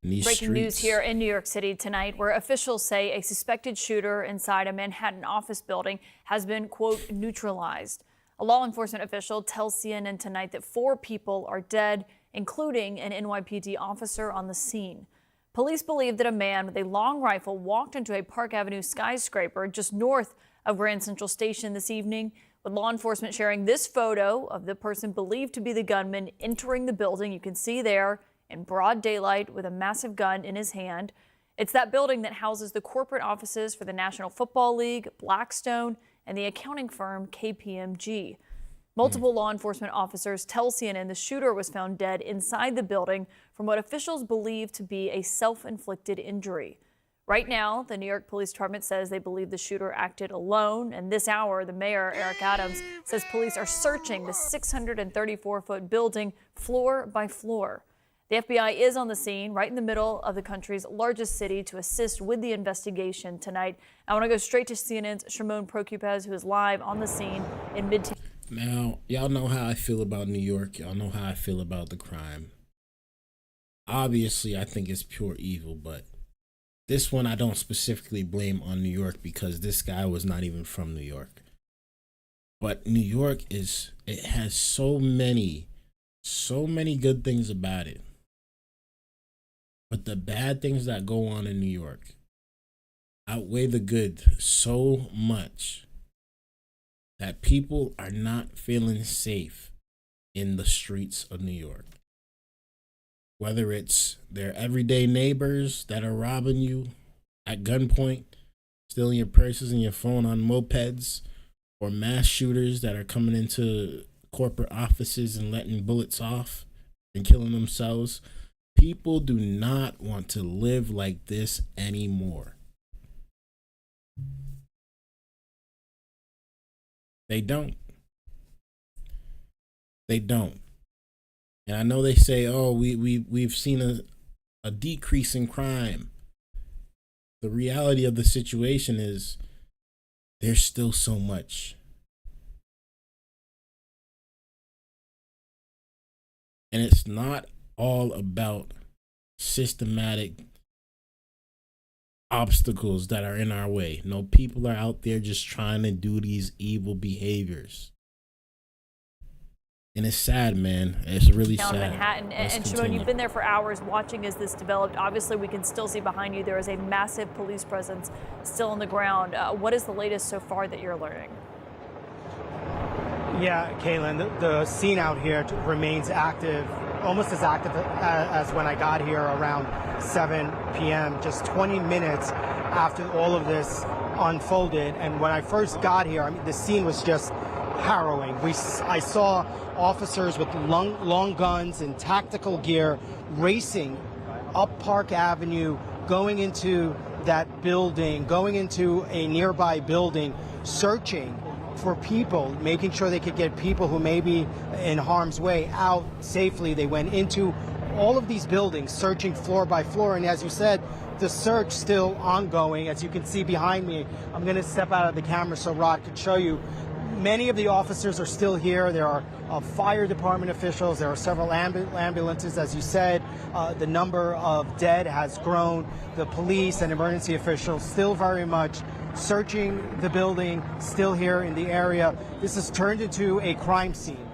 in these Breaking streets. news here in New York City tonight, where officials say a suspected shooter inside a Manhattan office building has been, quote, neutralized. A law enforcement official tells CNN tonight that 4 people are dead, including an NYPD officer on the scene. Police believe that a man with a long rifle walked into a Park Avenue skyscraper just north of Grand Central Station this evening, with law enforcement sharing this photo of the person believed to be the gunman entering the building. You can see there in broad daylight with a massive gun in his hand. It's that building that houses the corporate offices for the National Football League, Blackstone, and the accounting firm KPMG. Multiple law enforcement officers tell CNN the shooter was found dead inside the building from what officials believe to be a self-inflicted injury. Right now, the New York Police Department says they believe the shooter acted alone. And this hour, the mayor, Eric Adams, says police are searching the 634-foot building floor by floor. The FBI is on the scene right in the middle of the country's largest city to assist with the investigation tonight. I want to go straight to CNN's Shimon Prokupez, who is live on the scene in Midtown. Now, y'all know how I feel about New York. Y'all know how I feel about the crime. Obviously, I think it's pure evil, but this one I don't specifically blame on New York because this guy was not even from New York. But New York it has so many good things about it. But the bad things that go on in New York outweigh the good so much that people are not feeling safe in the streets of New York. Whether it's their everyday neighbors that are robbing you at gunpoint, stealing your purses and your phone on mopeds, or mass shooters that are coming into corporate offices and letting bullets off and killing themselves. People do not want to live like this anymore. They don't. And I know they say, oh, we've seen a decrease in crime. The reality of the situation is there's still so much. And it's not all about systematic obstacles that are in our way. No, people are out there just trying to do these evil behaviors. And it's sad, man. It's really sad. Manhattan. And Shimon, you've been there for hours watching as this developed. Obviously, we can still see behind you there is a massive police presence still on the ground. What is the latest so far that you're learning? Yeah, Kaylin, the scene out here remains active, almost as active as when I got here around 7 p.m., just 20 minutes after all of this unfolded. And when I first got here, I mean, the scene was just harrowing. I saw officers with long guns and tactical gear racing up Park Avenue, going into that building, going into a nearby building, searching for people, making sure they could get people who may be in harm's way out safely. They went into all of these buildings, searching floor by floor. And as you said, the search still ongoing. As you can see behind me, I'm going to step out of the camera so Rod could show you. Many of the officers are still here. There are fire department officials. There are several ambulances, as you said. The number of dead has grown. The police and emergency officials still very much searching the building, still here in the area. This has turned into a crime scene.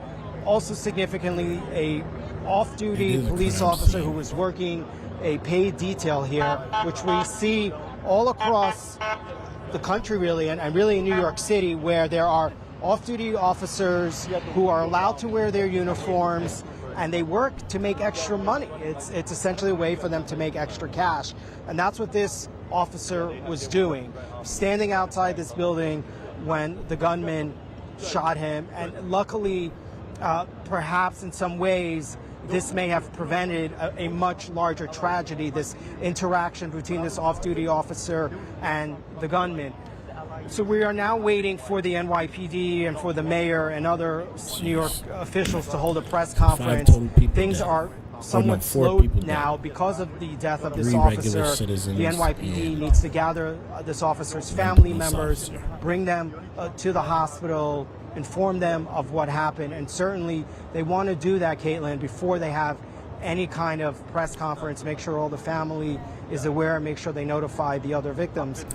Also significantly, a off-duty police officer who was working a paid detail here, which we see all across the country really, and really in New York City, where there are off-duty officers who are allowed to wear their uniforms, and they work to make extra money. It's essentially a way for them to make extra cash. And that's what this officer was doing, standing outside this building when the gunman shot him. And luckily, perhaps in some ways, this may have prevented a much larger tragedy, this interaction between this off-duty officer and the gunman. So we are now waiting for the NYPD and for the mayor and other New York officials to hold a press conference. Things are somewhat slowed now because of the death of this officer. The NYPD needs to gather this officer's family members, bring them to the hospital, inform them of what happened, and certainly they want to do that, Caitlin, before they have any kind of press conference, make sure all the family is aware, make sure they notify the other victims.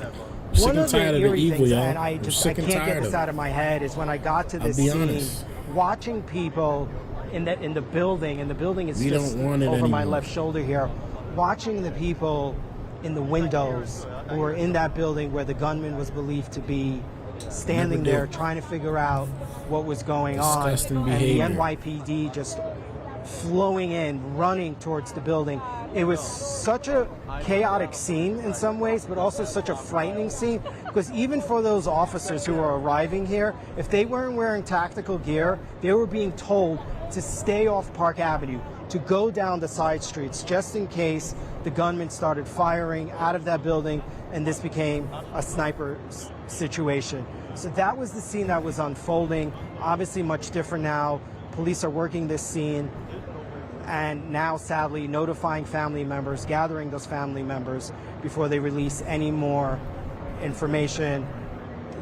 One of the eerie things, and I can't get this out of my head, is when I got to this scene, watching people in the building, and the building is just over my left shoulder here, watching the people in the windows who were in that building where the gunman was believed to be, standing there trying to figure out what was going on, and the NYPD just flowing in, running towards the building. It was such a chaotic scene in some ways, but also such a frightening scene, because even for those officers who were arriving here, if they weren't wearing tactical gear, they were being told to stay off Park Avenue, to go down the side streets, just in case the gunman started firing out of that building and this became a sniper situation. So that was the scene that was unfolding. Obviously much different now. Police are working this scene, and now sadly notifying family members, gathering those family members before they release any more information.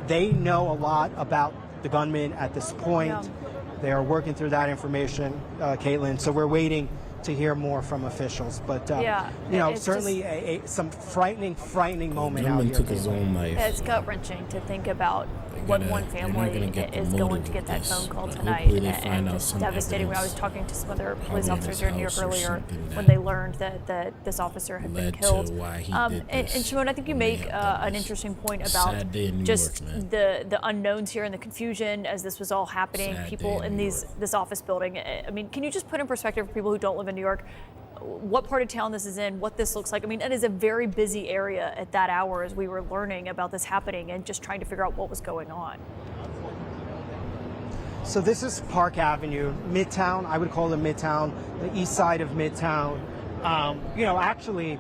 They know a lot about the gunman at this point. Yeah. They are working through that information, Caitlin, so we're waiting to hear more from officials. But, certainly some frightening moment out here. Took his own life. It's gut-wrenching to think about when one family is going to get that phone call tonight, and it's devastating. When I was talking to some other police officers here in New York earlier, when they learned that this officer had been killed. And Shimon, I think you make an interesting point about just the unknowns here and the confusion as this was all happening. People in this office building. I mean, can you just put in perspective for people who don't live in New York, what part of town this is in, what this looks like? I mean, it is a very busy area at that hour as we were learning about this happening and just trying to figure out what was going on. So this is Park Avenue, Midtown. I would call it Midtown, the east side of Midtown. Actually,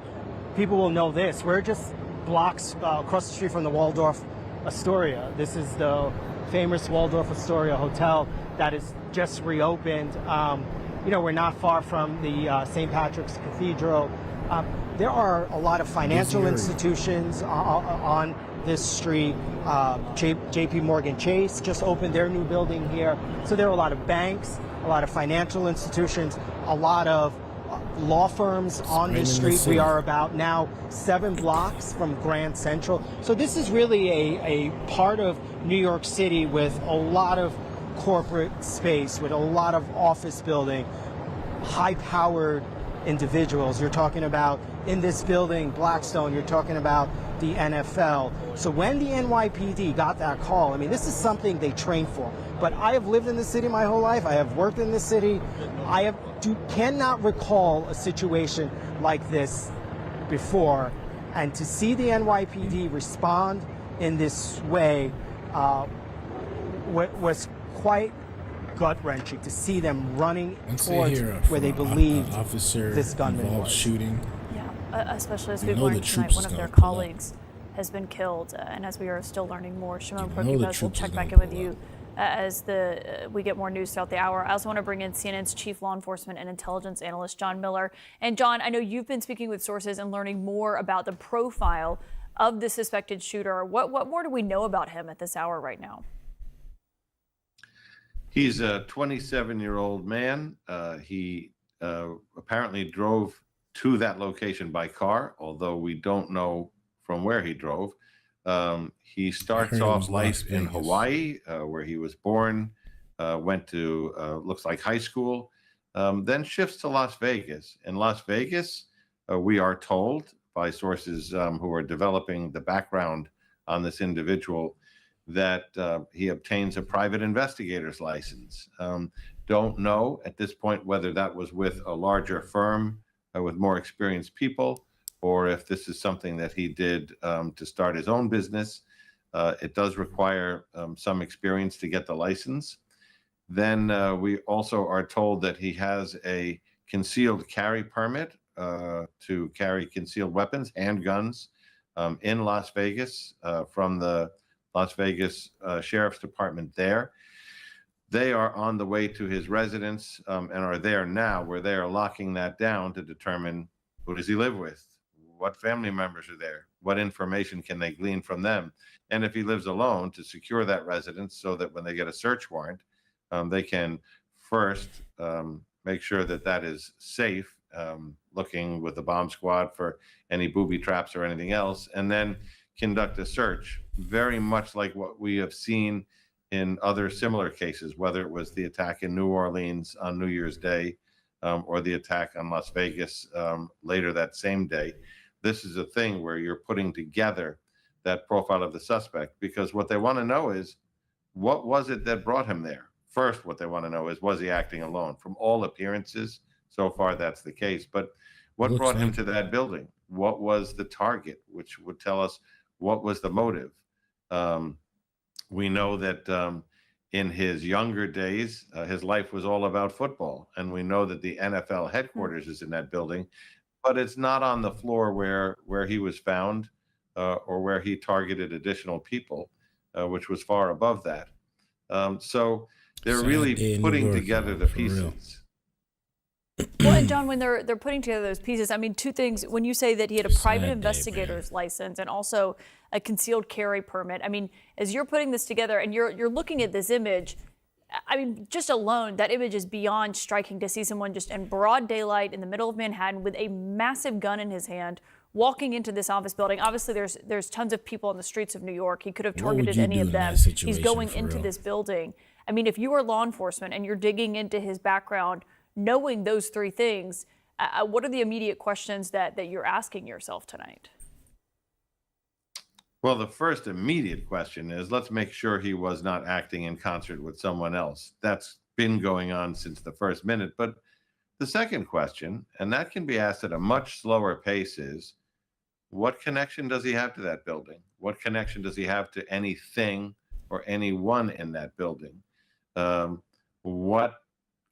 people will know this. We're just blocks across the street from the Waldorf Astoria. This is the famous Waldorf Astoria hotel that is just reopened. We're not far from the St. Patrick's Cathedral. There are a lot of financial institutions on this street. JP Morgan Chase just opened their new building here. So there are a lot of banks, a lot of financial institutions, a lot of law firms on this street. We are about now 7 blocks from Grand Central. So this is really a part of New York City with a lot of corporate space, with a lot of office building, high-powered individuals. You're talking about, in this building, Blackstone, you're talking about the NFL. So when the NYPD got that call, I mean, this is something they train for. But I have lived in this city my whole life. I have worked in this city. I cannot recall a situation like this before. And to see the NYPD respond in this way was quite gut-wrenching, to see them running towards where they believe this gunman was. Shooting. Yeah, especially as we've learned tonight, one of their colleagues has been killed, and as we are still learning more, Shimon Prokupecz, we'll check back in with you as we get more news throughout the hour. I also want to bring in CNN's chief law enforcement and intelligence analyst, John Miller. And John, I know you've been speaking with sources and learning more about the profile of the suspected shooter. What more do we know about him at this hour right now? He's a 27-year-old man. He apparently drove to that location by car, although we don't know from where he drove. He starts off life in Hawaii, where he was born, went to, looks like high school, then shifts to Las Vegas. In Las Vegas, we are told by sources who are developing the background on this individual that he obtains a private investigator's license. Don't know at this point whether that was with a larger firm with more experienced people, or if this is something that he did to start his own business. It does require some experience to get the license. Then we also are told that he has a concealed carry permit to carry concealed weapons, handguns, in Las Vegas from the Las Vegas Sheriff's Department there. They are on the way to his residence and are there now, where they are locking that down to determine who does he live with, what family members are there, what information can they glean from them, and if he lives alone, to secure that residence so that when they get a search warrant, they can first make sure that that is safe, looking with the bomb squad for any booby traps or anything else, and then conduct a search, very much like what we have seen in other similar cases, whether it was the attack in New Orleans on New Year's Day or the attack on Las Vegas later that same day. This is a thing where you're putting together that profile of the suspect, because what they want to know is, what was it that brought him there? First, what they want to know is, was he acting alone? From all appearances, so far that's the case. But what brought him to that building? What was the target, which would tell us what was the motive? We know that in his younger days, his life was all about football. And we know that the NFL headquarters is in that building, but it's not on the floor where he was found or where he targeted additional people, which was far above that. So they're really putting together the pieces. Well, and John, when they're putting together those pieces, I mean, two things. When you say that he had a private investigator's license and also a concealed carry permit, I mean, as you're putting this together and you're looking at this image, I mean, just alone, that image is beyond striking, to see someone just in broad daylight in the middle of Manhattan with a massive gun in his hand, walking into this office building. Obviously, there's tons of people on the streets of New York. He could have targeted any of them. He's going into this building. I mean, if you are law enforcement and you're digging into his background, knowing those three things, what are the immediate questions that you're asking yourself tonight? Well, the first immediate question is, let's make sure he was not acting in concert with someone else. That's been going on since the first minute. But the second question, and that can be asked at a much slower pace, is, what connection does he have to that building? What connection does he have to anything or anyone in that building? What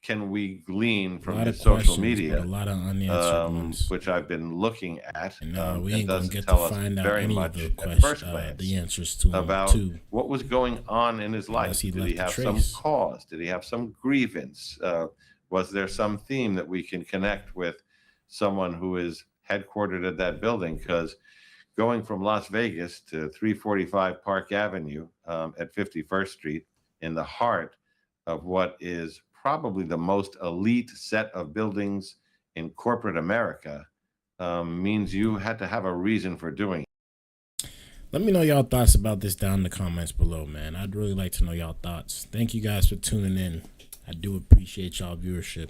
can we glean from his social media, a lot of unanswered ones, which I've been looking at, we ain't gonna get to find out any of the questions, the answers to about what was going on in his life. Did he have some cause? Did he have some grievance? Was there some theme that we can connect with someone who is headquartered at that building? Because going from Las Vegas to 345 Park Avenue at 51st Street, in the heart of what is probably the most elite set of buildings in corporate America, means you had to have a reason for doing it. Let me know y'all thoughts about this down in the comments below, man. I'd really like to know y'all thoughts. Thank you guys for tuning in. I do appreciate y'all viewership.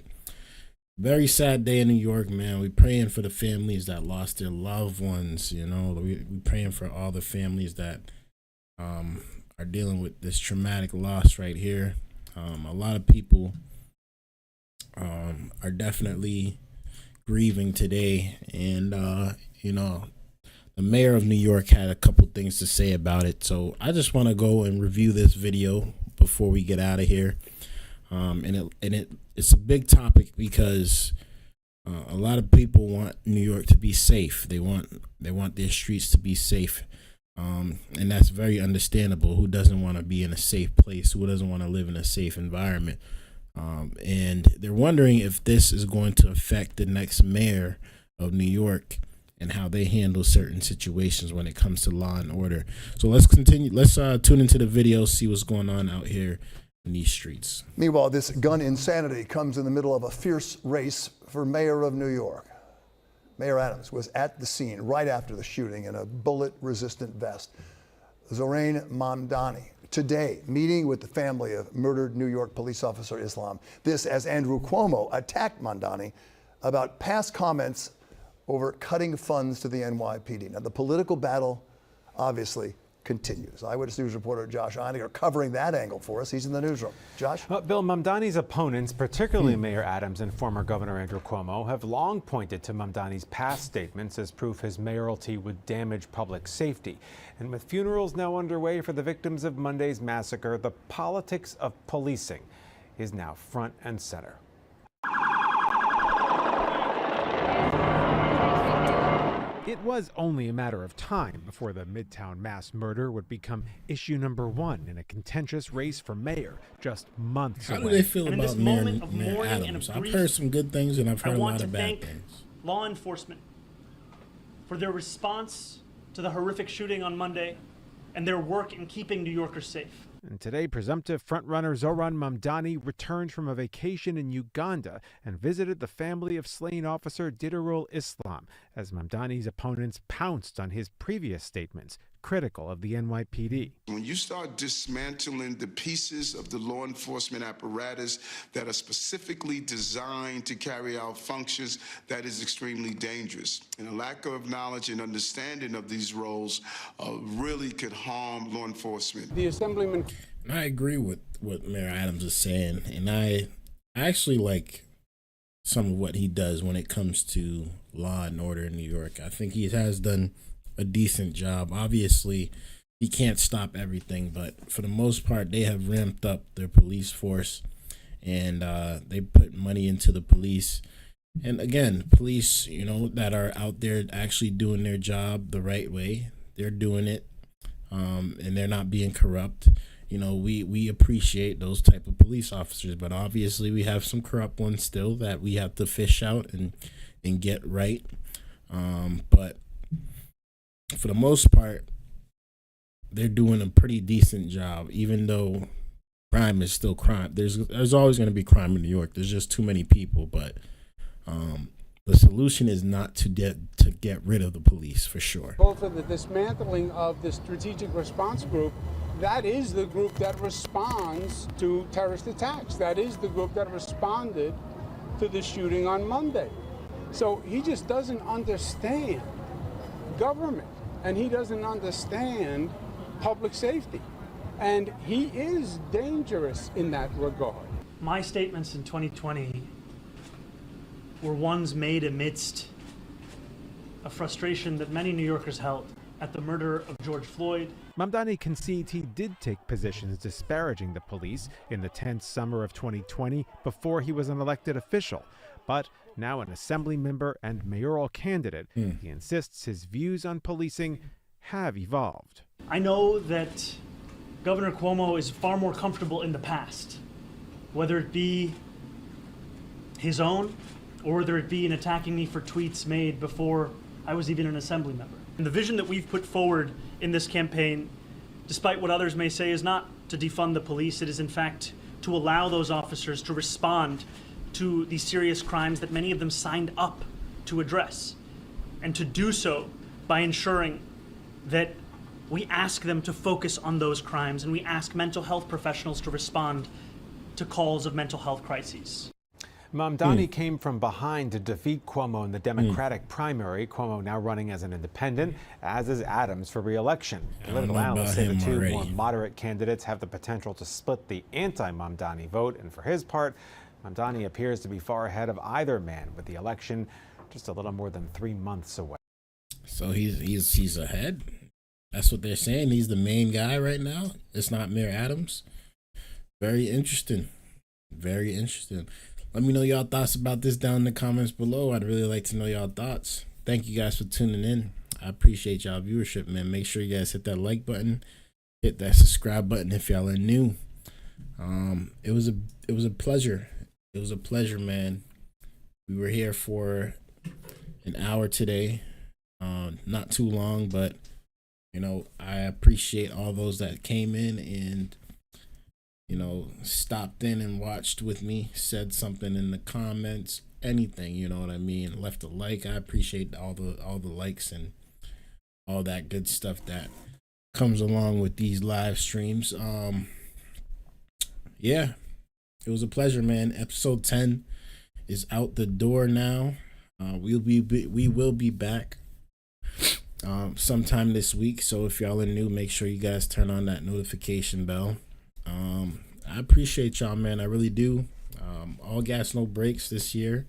Very sad day in New York, man. We praying for the families that lost their loved ones. You know, we praying for all the families that are dealing with this traumatic loss right here. A lot of people are definitely grieving today, and you know, the mayor of New York had a couple things to say about it. So I just want to go and review this video before we get out of here. It's a big topic because a lot of people want New York to be safe. They want their streets to be safe. And that's very understandable. Who doesn't want to be in a safe place? Who doesn't want to live in a safe environment? And they're wondering if this is going to affect the next mayor of New York and how they handle certain situations when it comes to law and order. So let's continue. Let's tune into the video, see what's going on out here in these streets. Meanwhile, this gun insanity comes in the middle of a fierce race for mayor of New York. Mayor Adams was at the scene right after the shooting in a bullet-resistant vest. Zorain Mamdani today meeting with the family of murdered New York police officer Islam. This as Andrew Cuomo attacked Mamdani about past comments over cutting funds to the NYPD. Now, the political battle obviously continues. Eyewitness News reporter Josh Einiger covering that angle for us. He's in the newsroom. Josh? Bill, Mamdani's opponents, particularly Mayor Adams and former Governor Andrew Cuomo, have long pointed to Mamdani's past statements as proof his mayoralty would damage public safety. And with funerals now underway for the victims of Monday's massacre, the politics of policing is now front and center. It was only a matter of time before the Midtown mass murder would become issue number one in a contentious race for mayor just months away. How do they feel And in about this Mayor, moment of Mayor mourning and Adams? of I've grief, heard some good things and I've I heard a want lot to of bad thank things. law enforcement for their response to the horrific shooting on Monday and their work in keeping New Yorkers safe. And today, presumptive frontrunner Zoran Mamdani returned from a vacation in Uganda and visited the family of slain officer Diderol Islam as Mamdani's opponents pounced on his previous statements critical of the NYPD. When you start dismantling the pieces of the law enforcement apparatus that are specifically designed to carry out functions, that is extremely dangerous. And a lack of knowledge and understanding of these roles really could harm law enforcement. The Assemblyman. I agree with what Mayor Adams is saying, and I actually like some of what he does when it comes to law and order in New York. I think he has done a decent job. Obviously, he can't stop everything, but for the most part, they have ramped up their police force, and they put money into the police. And again, police, that are out there actually doing their job the right way, they're doing it, and they're not being corrupt. We appreciate those type of police officers, but obviously we have some corrupt ones still that we have to fish out and get right. But for the most part, they're doing a pretty decent job, even though crime is still crime. There's always going to be crime in New York. There's just too many people, but the solution is not to get rid of the police, for sure. Both of the dismantling of the Strategic Response Group, that is the group that responds to terrorist attacks. That is the group that responded to the shooting on Monday. So he just doesn't understand government, and he doesn't understand public safety. And he is dangerous in that regard. My statements in 2020 were ones made amidst a frustration that many New Yorkers held at the murder of George Floyd. Mamdani concedes he did take positions disparaging the police in the tense summer of 2020 before he was an elected official. But now an assembly member and mayoral candidate, he insists his views on policing have evolved. I know that Governor Cuomo is far more comfortable in the past, whether it be his own or whether it be in attacking me for tweets made before I was even an assembly member. And the vision that we've put forward in this campaign, despite what others may say, is not to defund the police. It is in fact to allow those officers to respond to these serious crimes that many of them signed up to address, and to do so by ensuring that we ask them to focus on those crimes, and we ask mental health professionals to respond to calls of mental health crises. Mamdani came from behind to defeat Cuomo in the Democratic primary. Cuomo now running as an independent, as is Adams for re-election. Political analysts say the two more moderate candidates have the potential to split the anti-Mamdani vote, and for his part, Mamdani appears to be far ahead of either man, with the election just a little more than 3 months away. So he's ahead? That's what they're saying? He's the main guy right now? It's not Mayor Adams? Very interesting. Very interesting. Let me know y'all thoughts about this down in the comments below. I'd really like to know y'all thoughts. Thank you guys for tuning in. I appreciate y'all viewership, man. Make sure you guys hit that like button, hit that subscribe button if y'all are new. It was a pleasure. It was a pleasure, man. We were here for an hour today. Not too long, but I appreciate all those that came in and stopped in and watched with me, said something in the comments, anything, you know what I mean, left a like. I appreciate all the likes and all that good stuff that comes along with these live streams. Yeah, it was a pleasure, man. Episode 10 is out the door now. We will be back sometime this week, so if y'all are new, make sure you guys turn on that notification bell. I appreciate y'all, man. I really do. All gas, no brakes this year.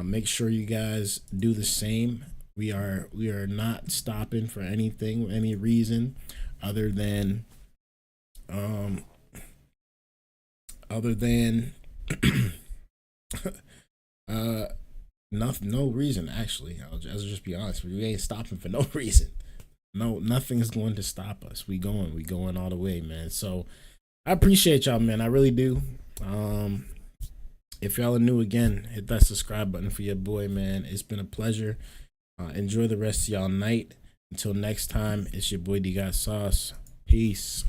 Make sure you guys do the same. We are not stopping for anything, any reason other than No reason, actually. I'll just be honest. We ain't stopping for no reason. No, nothing's going to stop us. We going all the way, man. So I appreciate y'all, man. I really do. If y'all are new, again, hit that subscribe button for your boy, man. It's been a pleasure. Enjoy the rest of y'all night. Until next time, it's your boy Dgotsauce. Peace.